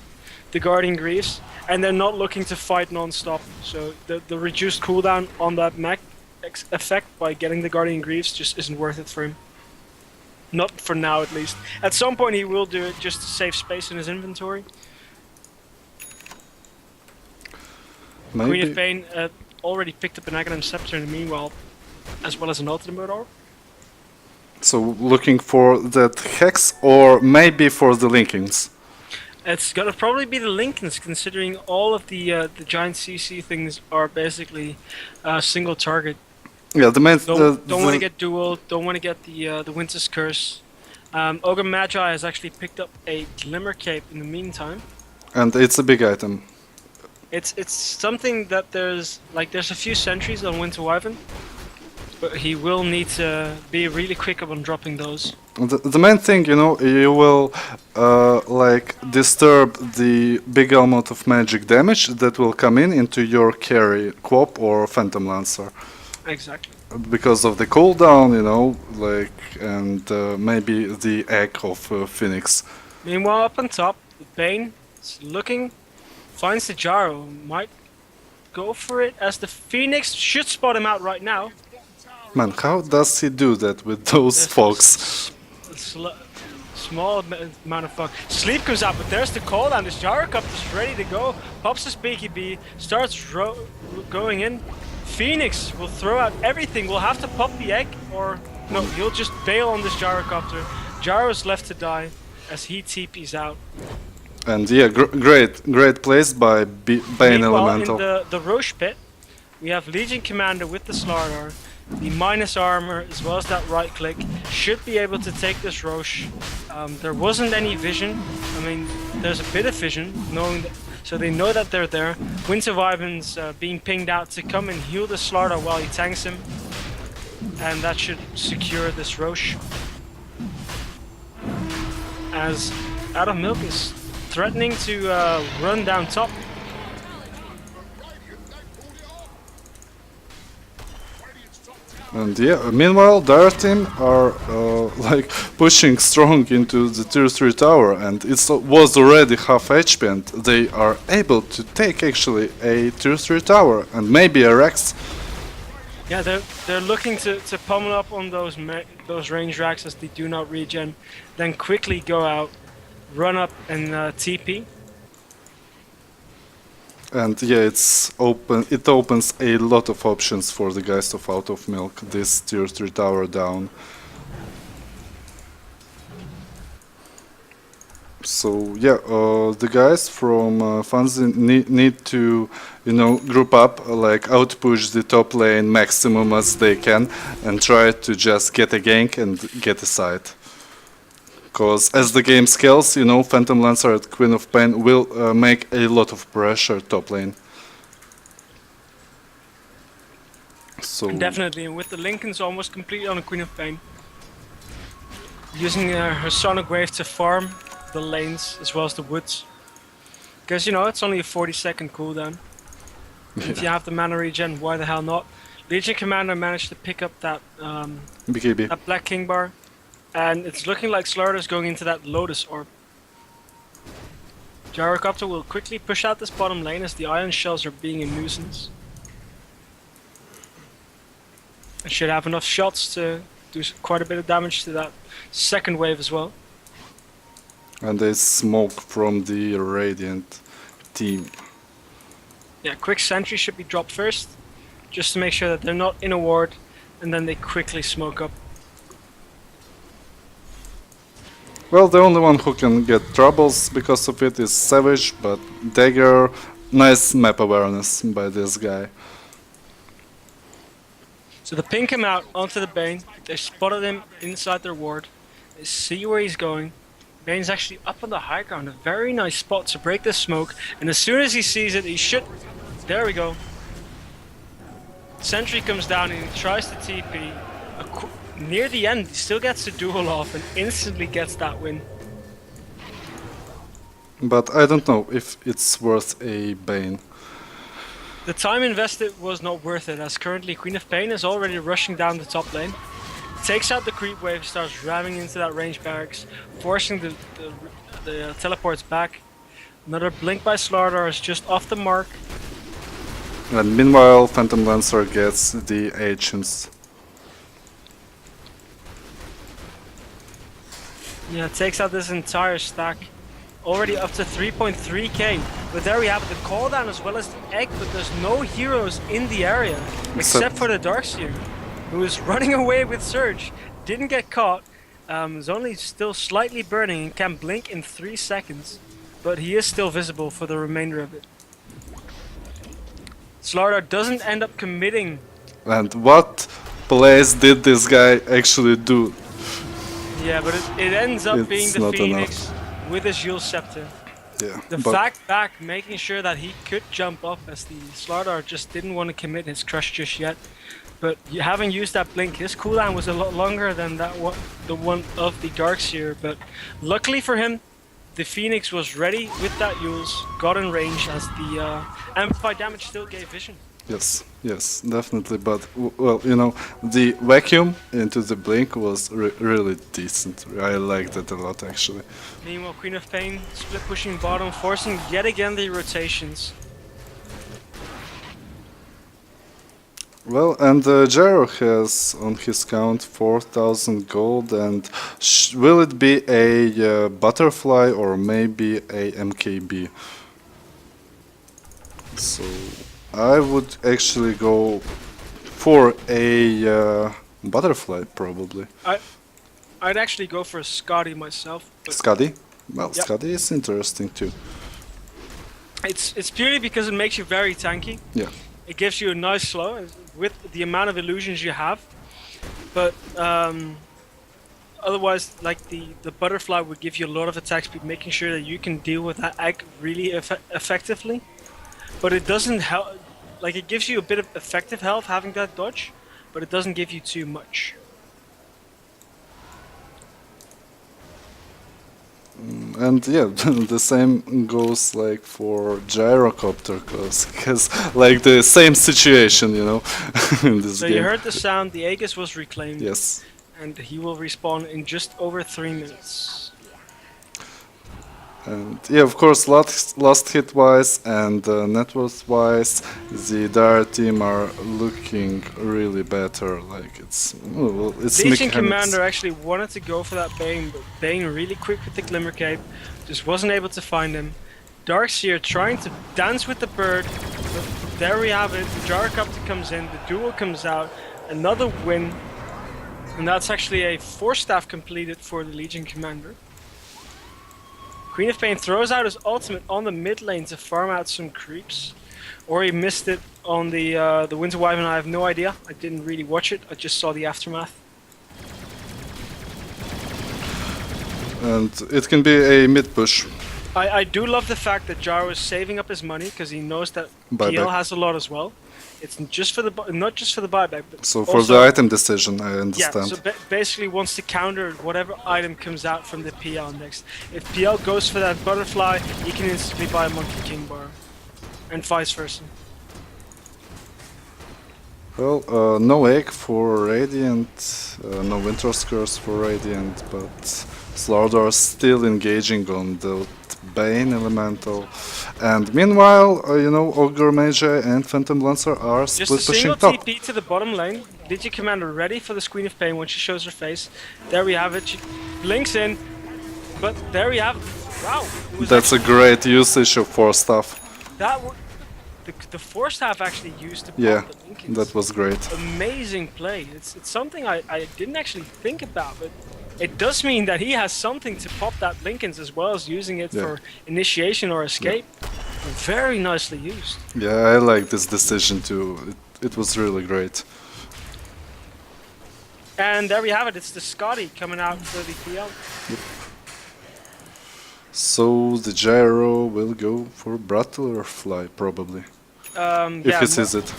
Speaker 1: Guardian Greaves, and they're not looking to fight non-stop, so the reduced cooldown on that mech effect by getting the Guardian Greaves just isn't worth it for him. Not for now, at least. At some point he will do it just to save space in his inventory.
Speaker 2: Maybe.
Speaker 1: Queen of Pain already picked up an Aghanim Scepter in the meanwhile, as well as an Ultimate Orb.
Speaker 2: So looking for that Hex or maybe for the Linkings?
Speaker 1: It's gonna probably be the Lincolns, considering all of the giant CC things are basically single target.
Speaker 2: Yeah, the main...
Speaker 1: Don't want to get dual, don't want to get the Winter's Curse. Ogre Magi has actually picked up a Glimmer Cape in the meantime.
Speaker 2: And it's a big item.
Speaker 1: It's something that there's a few sentries on Winter Wyvern, but he will need to be really quick on dropping those.
Speaker 2: The main thing, you know, you will disturb the big amount of magic damage that will come into your carry, Quop or Phantom Lancer.
Speaker 1: Exactly.
Speaker 2: Because of the cooldown, you know, and maybe the egg of Phoenix.
Speaker 1: Meanwhile, up on top, the Bane is looking, finds the Jaro, might go for it, as the Phoenix should spot him out right now.
Speaker 2: Man, how does he do that with those fogs?
Speaker 1: Small amount of fog. Sleep comes out, but there's the call down. This Gyrocopter's ready to go. Pops his BKB, starts going in. Phoenix will throw out everything. We'll have to pop the egg, or no, he'll just bail on this Gyrocopter. Gyro's left to die as he TP's out.
Speaker 2: And yeah, great plays by Bane Elemental.
Speaker 1: In the Roche pit, we have Legion Commander with the Slardar. The minus armor, as well as that right click, should be able to take this Roche. There wasn't any vision. I mean, there's a bit of vision, so they know that they're there. Winter Wyvern's being pinged out to come and heal the Slardar while he tanks him. And that should secure this Roche. As Out of Milk is threatening to run down top.
Speaker 2: And yeah, meanwhile, their team are pushing strong into the tier 3 tower, and it was already half HP, and they are able to take actually a tier 3 tower and maybe a Rex.
Speaker 1: Yeah, they're looking to pummel up on those range racks as they do not regen, then quickly go out, run up and TP.
Speaker 2: And yeah, it's open. It opens a lot of options for the guys of Out of Milk. This tier 3 tower down. So yeah, the guys from Fuzerin need to, group up, like outpush the top lane maximum as they can, and try to just get a gank and get a side. Because as the game scales, Phantom Lancer at Queen of Pain will make a lot of pressure top lane. So
Speaker 1: Definitely, and with the Lincolns almost completely on the Queen of Pain, using her Sonic Wave to farm the lanes as well as the woods. Because it's only a 40-second cooldown. If you have the mana regen, why the hell not? Legion Commander managed to pick up that
Speaker 2: BKB.
Speaker 1: that Black King bar, and it's looking like Slaughter's going into that Lotus Orb. Gyrocopter will quickly push out this bottom lane as the Ion Shells are being a nuisance. It should have enough shots to do quite a bit of damage to that second wave as well.
Speaker 2: And there's smoke from the Radiant team.
Speaker 1: Yeah, quick sentry should be dropped first, just to make sure that they're not in a ward, and then they quickly smoke up.
Speaker 2: Well, the only one who can get troubles because of it is Savage, but Dagger, nice map awareness by this guy.
Speaker 1: So the ping came out onto the Bane, they spotted him inside their ward, they see where he's going. Bane's actually up on the high ground, a very nice spot to break the smoke, and as soon as he sees it, he should... There we go. Sentry comes down and he tries to TP. Near the end, he still gets the duel off and instantly gets that win.
Speaker 2: But I don't know if it's worth a Bane.
Speaker 1: The time invested was not worth it, as currently Queen of Pain is already rushing down the top lane. Takes out the creep wave, starts ramming into that range barracks, forcing the teleports back. Another blink by Slardar is just off the mark.
Speaker 2: And meanwhile, Phantom Lancer gets the Ancients.
Speaker 1: Yeah, takes out this entire stack. Already up to 3.3k. But there we have it, the call down as well as the egg, but there's no heroes in the area except for the Darkseer, who is running away with Surge. Didn't get caught, is only still slightly burning and can blink in 3 seconds, but he is still visible for the remainder of it. Slardar doesn't end up committing.
Speaker 2: And what plays did this guy actually do?
Speaker 1: Yeah, but it ends up
Speaker 2: It's
Speaker 1: being the
Speaker 2: not
Speaker 1: Phoenix with his Yule Scepter.
Speaker 2: Yeah,
Speaker 1: The fact back, making sure that he could jump up, as the Slardar just didn't want to commit his crush just yet. But having used that blink, his cooldown was a lot longer than that one, the one of the Darkseer. But luckily for him, the Phoenix was ready with that Yule's, got in range, as the amplified damage still gave vision.
Speaker 2: Yes, definitely. But well, the vacuum into the blink was really decent. I liked it a lot, actually.
Speaker 1: Meanwhile, Queen of Pain split pushing bottom, forcing yet again the rotations.
Speaker 2: Well, and Gyro has on his count 4,000 gold, and will it be a butterfly or maybe a MKB? So I would actually go for a butterfly, probably.
Speaker 1: I'd actually go for a Scotty myself.
Speaker 2: Scuddy? Well,
Speaker 1: Yep.
Speaker 2: Scuddy is interesting too.
Speaker 1: It's purely because it makes you very tanky.
Speaker 2: Yeah.
Speaker 1: It gives you a nice slow with the amount of illusions you have, but otherwise, like the butterfly would give you a lot of attack speed, making sure that you can deal with that egg really effectively. But it doesn't help. Like, it gives you a bit of effective health having that dodge, but it doesn't give you too much.
Speaker 2: And yeah, the same goes like for Gyrocopter, because like the same situation, in this
Speaker 1: So
Speaker 2: game.
Speaker 1: you heard the sound, the Aegis was reclaimed,
Speaker 2: Yes.
Speaker 1: and he will respawn in just over 3 minutes.
Speaker 2: And yeah, of course, last hit wise and net worth wise, the Dire team are looking really better. Like it's
Speaker 1: Legion
Speaker 2: mechanics.
Speaker 1: Commander actually wanted to go for that Bane, but Bane really quick with the Glimmer Cape, just wasn't able to find him. Darkseer trying to dance with the bird, but there we have it. The Gyrocopter comes in, the duel comes out, another win, and that's actually a 4-staff completed for the Legion Commander. Queen of Pain throws out his ultimate on the mid lane to farm out some creeps, or he missed it on the Winter Wyvern. I have no idea. I didn't really watch it. I just saw the aftermath.
Speaker 2: And it can be a mid push.
Speaker 1: I do love the fact that Jaro is saving up his money because he knows that PL has a lot as well. It's just for the not just for the buyback, but
Speaker 2: So for
Speaker 1: also,
Speaker 2: the item decision, I understand.
Speaker 1: Yeah, so basically wants to counter whatever item comes out from the PL next. If PL goes for that butterfly, he can instantly buy a Monkey King bar, and vice versa.
Speaker 2: Well, no egg for Radiant, no Winter's Curse for Radiant, but Slardar still engaging on the Bane Elemental. And meanwhile, you know, Ogre Magi and Phantom Lancer are
Speaker 1: Just
Speaker 2: split
Speaker 1: a
Speaker 2: pushing
Speaker 1: single
Speaker 2: top.
Speaker 1: TP to the bottom lane. Digi Commander ready for the Queen of Pain when she shows her face. There we have it. She blinks in, but there we have it. Wow. It was
Speaker 2: That's a great usage of 4-staff.
Speaker 1: the 4-staff actually used to pop
Speaker 2: Yeah,
Speaker 1: the Lincolns.
Speaker 2: that was great.
Speaker 1: Amazing play. It's something I didn't actually think about, but it does mean that he has something to pop that Lincolns as well as using it for initiation or escape. Very nicely used.
Speaker 2: Yeah, I like this decision too. It was really great.
Speaker 1: And there we have it. It's the Scotty coming out for the PL.
Speaker 2: So the Gyro will go for Butterfly probably. If
Speaker 1: Yeah,
Speaker 2: he sees it.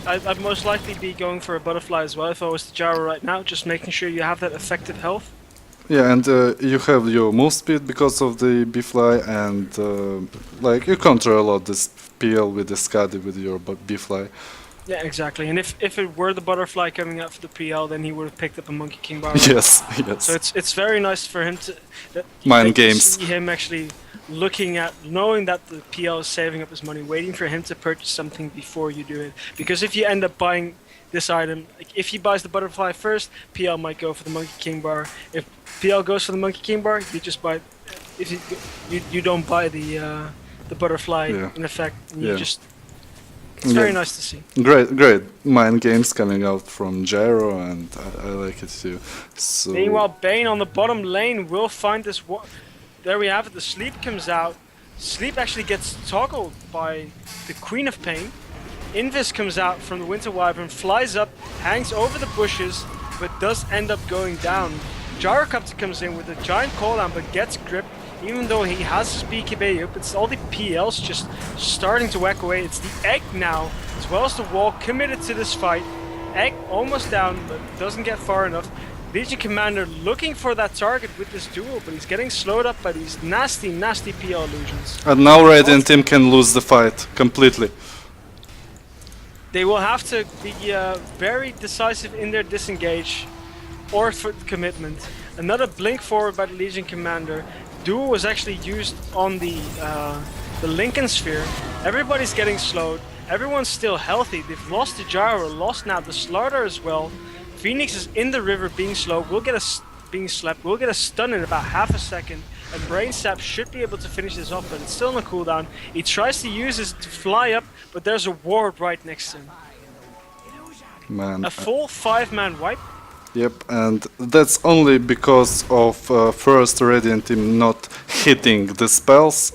Speaker 1: I'd most likely be going for a butterfly as well if I was the Gyro right now, just making sure you have that effective health.
Speaker 2: Yeah, and you have your move speed because of the B-Fly, and like you counter a lot this PL with the Scuddy with your B-Fly.
Speaker 1: Yeah, exactly. And if it were the butterfly coming out for the PL, then he would have picked up a Monkey King bar.
Speaker 2: Yes, yes.
Speaker 1: So it's very nice for him to
Speaker 2: Mind
Speaker 1: to
Speaker 2: games.
Speaker 1: see him actually looking at knowing that the PL is saving up his money, waiting for him to purchase something before you do it. Because if you end up buying this item, like if he buys the butterfly first, PL might go for the Monkey King bar. If PL goes for the Monkey King bar, you just buy. If you don't buy the butterfly in effect, and you just. It's very nice to see.
Speaker 2: Great mind games coming out from Gyro, and I like it too. So
Speaker 1: meanwhile, Bane on the bottom lane will find this. There we have it. The Sleep comes out. Sleep actually gets toggled by the Queen of Pain. Invis comes out from the Winter Wyvern, flies up, hangs over the bushes, but does end up going down. Gyrocopter comes in with a giant cooldown, but gets gripped. Even though he has his BKB up, it's all the PLs just starting to whack away. It's the Egg now, as well as the Wall, committed to this fight. Egg almost down, but doesn't get far enough. Legion Commander looking for that target with this duel, but he's getting slowed up by these nasty, nasty PL illusions.
Speaker 2: And now Radiant team can lose the fight completely.
Speaker 1: They will have to be very decisive in their disengage or for commitment. Another blink forward by the Legion Commander. Duel was actually used on the Lincoln Sphere. Everybody's getting slowed. Everyone's still healthy. They've lost the Gyro, lost now the Slardar as well. Phoenix is in the river being slow. We'll get being slept. We'll get a stun in about half a second. And Brain Sap should be able to finish this off, but it's still on a cooldown. He tries to use it to fly up, but there's a ward right next to him.
Speaker 2: Man.
Speaker 1: A full 5-man wipe.
Speaker 2: Yep, and that's only because of first Radiant team not hitting the spells.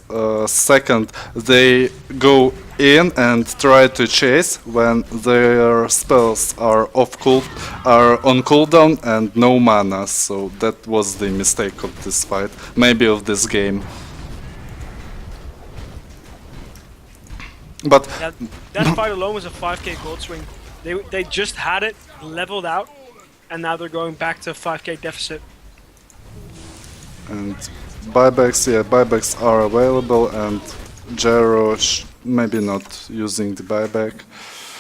Speaker 2: Second, they go in and try to chase when their spells are on cooldown and no mana. So that was the mistake of this fight, maybe of this game. But
Speaker 1: that fight alone was a 5k gold swing. They just had it leveled out. And now they're going back to a 5k deficit.
Speaker 2: And buybacks are available, and Gyro maybe not using the buyback.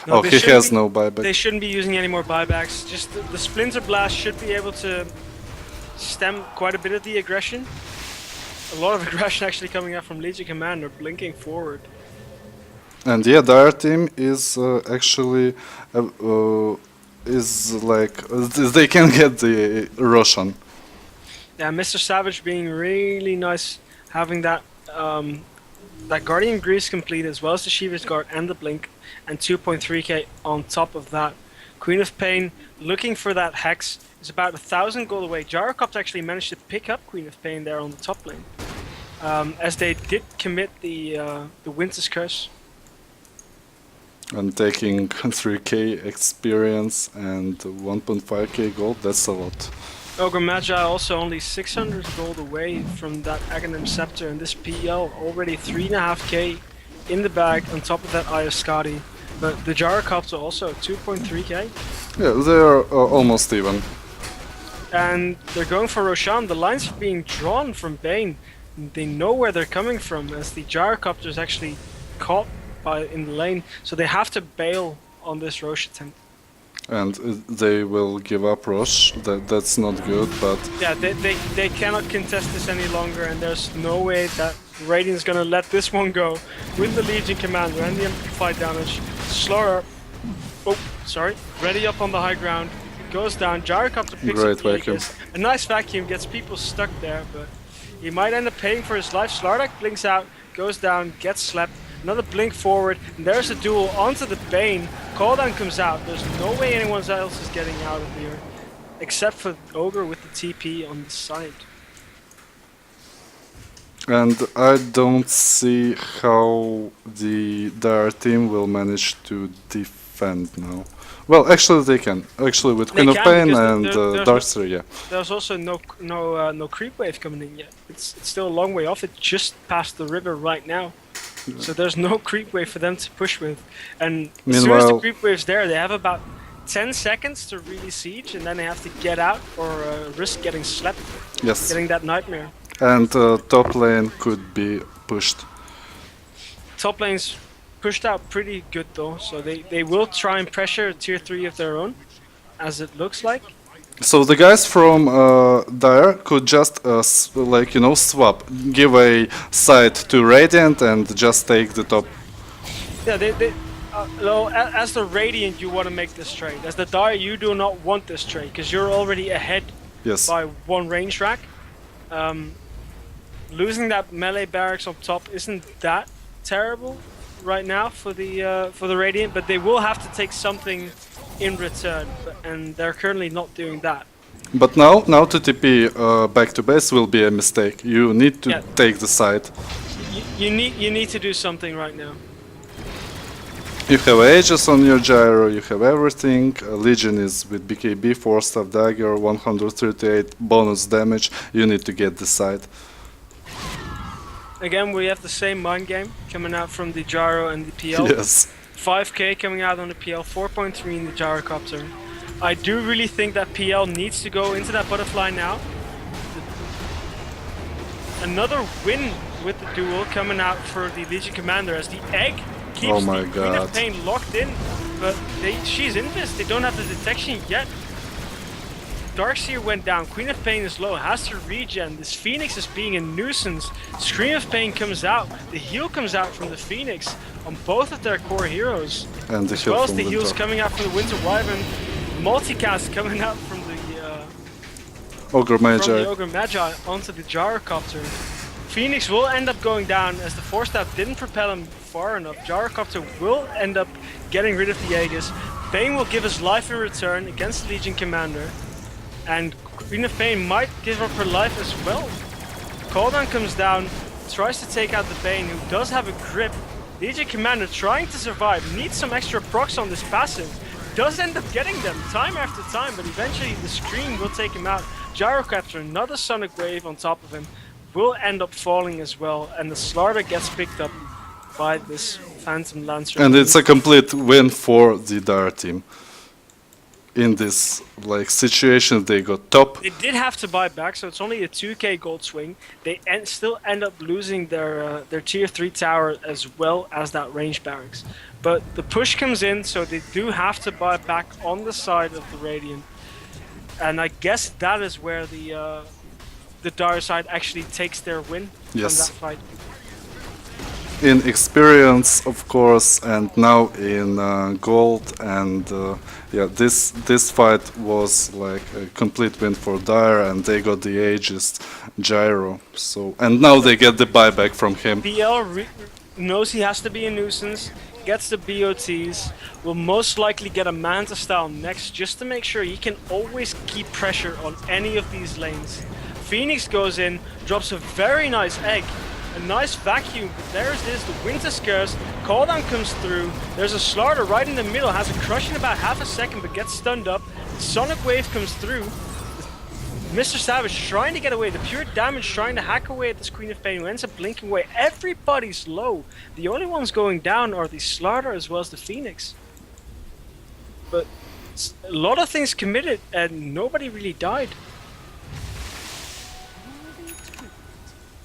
Speaker 2: No, he has no buyback.
Speaker 1: They shouldn't be using any more buybacks. Just the Splinter Blast should be able to stem quite a bit of the aggression. A lot of aggression actually coming out from Legion Commander, blinking forward.
Speaker 2: And yeah, their team is actually is like they can get the Russian.
Speaker 1: Yeah, Mr. Savage being really nice, having that That Guardian Grease complete as well as the Shiva's Guard and the Blink, and 2.3k on top of that. Queen of Pain looking for that Hex is about 1,000 gold away. Gyrocopter actually managed to pick up Queen of Pain there on the top lane. As they did commit the Winter's Curse.
Speaker 2: And taking 3k experience and 1.5k gold, that's a lot.
Speaker 1: Ogre Magi also only 600 gold away from that Aghanim Scepter, and this PL already 3.5k in the bag on top of that Ioscati. But the Gyrocopter also 2.3k.
Speaker 2: Yeah, they're almost even.
Speaker 1: And they're going for Roshan. The lines are being drawn from Bane. They know where they're coming from, as the Gyrocopter is actually caught in the lane, so they have to bail on this Rosh attempt.
Speaker 2: And they will give up Rosh. That's not good, but
Speaker 1: yeah, they cannot contest this any longer, and there's no way that Radiant's gonna let this one go with the Legion Commander and the amplified damage. Slaughter, ready up on the high ground, goes down. Gyrocopter picks
Speaker 2: Great
Speaker 1: up the
Speaker 2: vacuum.
Speaker 1: Aegis. A nice vacuum, gets people stuck there, but he might end up paying for his life. Slardak blinks out, goes down, gets slept. Another blink forward, and there's a duel onto the Bane. Cooldown comes out. There's no way anyone else is getting out of here, except for Ogre with the TP on the side.
Speaker 2: and I don't see how the Dire team will manage to defend now. Well, actually they can. Actually with Queen of Pain and Darkseer, yeah.
Speaker 1: There's also no creep wave coming in yet. It's still a long way off. It's just past the river right now. So there's no creep wave for them to push with. And as soon as the creep wave's there, they have about 10 seconds to really siege, and then they have to get out or risk getting slept.
Speaker 2: Yes.
Speaker 1: Getting that nightmare.
Speaker 2: And top lane could be pushed.
Speaker 1: Top lane's pushed out pretty good though, so they will try and pressure tier 3 of their own, as it looks like.
Speaker 2: So the guys from Dire could just swap, give a side to Radiant and just take the top.
Speaker 1: Yeah, as the Radiant you want to make this trade. As the Dire you do not want this trade, because you're already ahead by one range rack. Losing that melee barracks on top isn't that terrible right now for the Radiant, but they will have to take something in return, and they're currently not doing that.
Speaker 2: But now to TP back to base will be a mistake. You need to take the side.
Speaker 1: You need to do something right now.
Speaker 2: You have Aegis on your gyro, you have everything. Legion is with BKB, 4-staff dagger, 138 bonus damage. You need to get the side.
Speaker 1: Again, we have the same mind game coming out from the gyro and the PL.
Speaker 2: Yes.
Speaker 1: 5k coming out on the PL, 4.3 in the gyrocopter. I do really think that PL needs to go into that butterfly now. Another win with the duel coming out for the Legion Commander, as the egg keeps the Queen of Pain locked in, but she's invis. They don't have the detection yet. Darkseer went down, Queen of Pain is low, has to regen. This Phoenix is being a nuisance. Scream of Pain comes out, the heal comes out from the Phoenix on both of their core heroes.
Speaker 2: And the
Speaker 1: as well as the heals coming out from the Winter Wyvern. Multicast coming out from the
Speaker 2: Ogre Magi.
Speaker 1: Onto the Gyrocopter. Phoenix will end up going down as the 4-staff didn't propel him far enough. Gyrocopter will end up getting rid of the Aegis. Bane will give his life in return against the Legion Commander. And Queen of Pain might give up her life as well. Cooldown comes down, tries to take out the Bane, who does have a grip. Legion Commander trying to survive, needs some extra procs on this passive. Does end up getting them time after time, but eventually the screen will take him out. Gyrocopter, another Sonic Wave on top of him, will end up falling as well, and the Slaughter gets picked up by this Phantom Lancer.
Speaker 2: And it's a complete win for the Dire team. In this situation, they got top.
Speaker 1: They did have to buy back, so it's only a 2k gold swing. They still end up losing their tier 3 tower as well as that range barracks. But the push comes in, so they do have to buy back on the side of the Radiant. And I guess that is where the Dire side actually takes their win from that fight.
Speaker 2: in experience, of course, and now in gold. And yeah, this fight was like a complete win for Dire, and they got the ageist Gyro. So and now they get the buyback from him.
Speaker 1: BL knows he has to be a nuisance, gets the BOTs, will most likely get a Manta style next just to make sure he can always keep pressure on any of these lanes. Phoenix goes in, drops a very nice egg, a nice vacuum, but there's this, the Winter Scares, cooldown comes through, there's a Slaughter right in the middle, has a crush in about half a second but gets stunned up, Sonic Wave comes through, Mr. Savage trying to get away, the pure damage trying to hack away at this Queen of Pain who ends up blinking away. Everybody's low. The only ones going down are the Slaughter as well as the Phoenix. But a lot of things committed and nobody really died.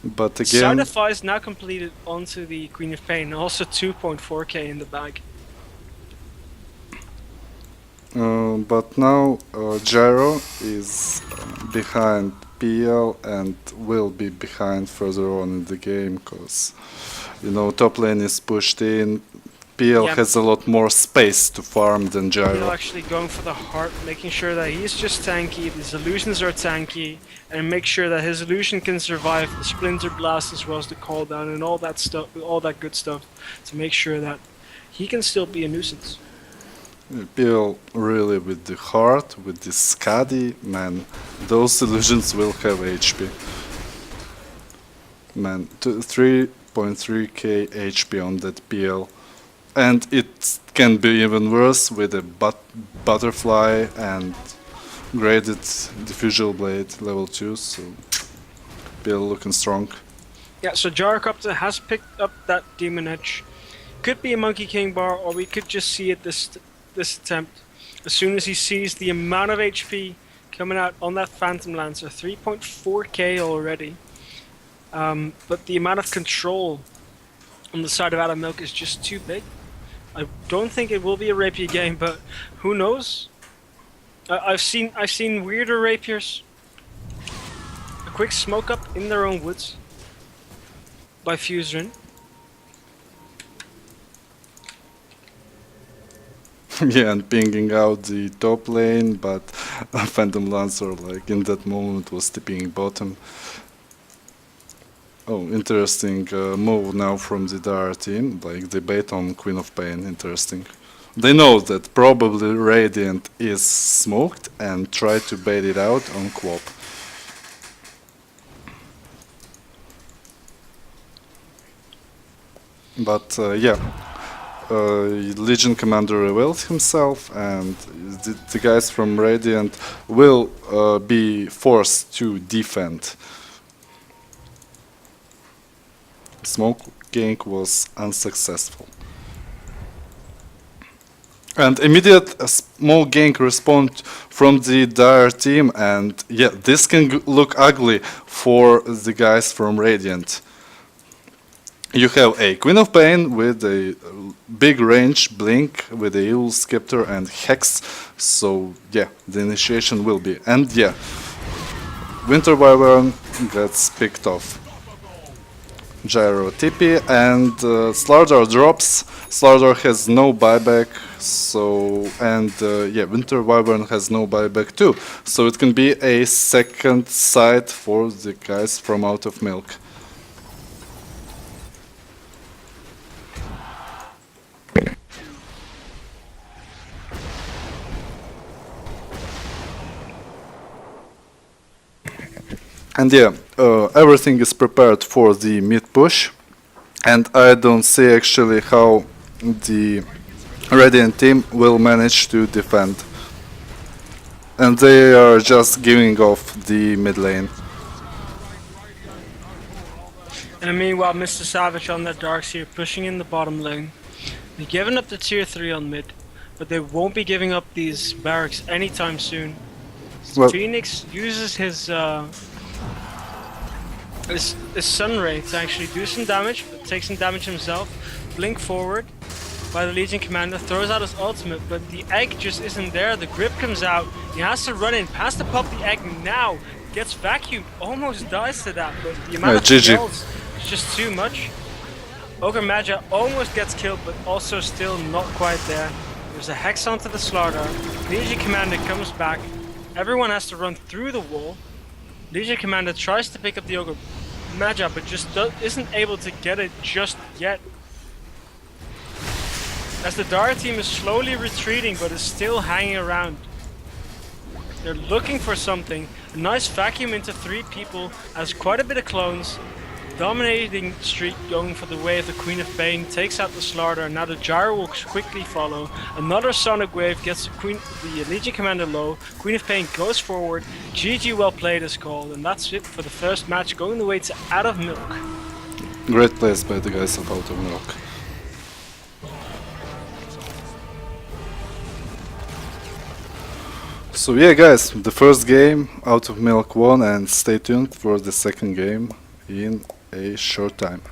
Speaker 2: But again,
Speaker 1: Sidify is now completed onto the Queen of Pain, also 2.4k in the bag.
Speaker 2: but now Gyro is behind PL and will be behind further on in the game because, you know, top lane is pushed in. PL
Speaker 1: Yeah.
Speaker 2: has a lot more space to farm than
Speaker 1: He'll
Speaker 2: Gyro.
Speaker 1: actually going for the heart, making sure that he's just tanky, his illusions are tanky, and make sure that his illusion can survive the Splinter Blast as well as the call down and all that stuff, all that good stuff, to make sure that he can still be a nuisance.
Speaker 2: PL really with the heart, with the Skadi, man, those illusions will have HP. Man, 3.3k HP on that PL. And it can be even worse with a butterfly and graded diffusal blade level 2, so PL looking strong.
Speaker 1: Yeah, so Gyrocopter has picked up that Demon Edge. Could be a Monkey King bar, or we could just see it this attempt. As soon as he sees the amount of HP coming out on that Phantom Lancer, 3.4k already. But the amount of control on the side of Adam Milk is just too big. I don't think it will be a rapier game, but who knows? I've seen weirder rapiers. A quick smoke up in their own woods by Fuzerin.
Speaker 2: Yeah, and pinging out the top lane, but Phantom Lancer, like in that moment, was tipping bottom. Oh, interesting move now from the Dire team, like the bait on Queen of Pain, interesting. They know that probably Radiant is smoked and try to bait it out on Quop. But yeah, Legion Commander revealed himself, and the guys from Radiant will be forced to defend. Smoke gank was unsuccessful. And immediate smoke gank response from the Dire team, and yeah, this can look ugly for the guys from Radiant. You have a Queen of Pain with a big range blink with a Evil Scepter and Hex, so yeah, the initiation will be. And yeah, Winter Wyvern gets picked off. Gyro TP and Slaughter drops. Slaughter has no buyback, so and yeah, Winter Wyvern has no buyback too. So it can be a second side for the guys from Out of Milk. And yeah, everything is prepared for the mid push, and I don't see actually how the Radiant team will manage to defend. And they are just giving off the mid lane.
Speaker 1: And meanwhile, Mr. Savage on that Darkseer pushing in the bottom lane. They're giving up the tier 3 on mid, but they won't be giving up these barracks anytime soon.
Speaker 2: Well,
Speaker 1: Phoenix uses his Sun Ray to actually do some damage, but take some damage himself. Blink forward by the Legion Commander, throws out his ultimate, but the egg just isn't there. The grip comes out, he has to run in, has to pop the egg now, gets vacuumed, almost dies to that, but the amount of
Speaker 2: GG.
Speaker 1: kills is just too much. Ogre Magi almost gets killed, but also still not quite there. There's a Hex onto the Slaughter. Legion Commander comes back. Everyone has to run through the wall. Legion Commander tries to pick up the Ogre Magi, but just isn't able to get it just yet. As the Dara team is slowly retreating, but is still hanging around. They're looking for something. A nice vacuum into 3 people, has quite a bit of clones. Dominating streak going for the way of the Queen of Pain, takes out the Slaughter, and now the Gyro will quickly follow. Another Sonic Wave gets the Legion Commander low. Queen of Pain goes forward. GG, well played is called, and that's it for the first match, going the way to Out of Milk.
Speaker 2: Great plays by the guys of Out of Milk. So yeah guys, the first game Out of Milk won, and stay tuned for the second game in a short time.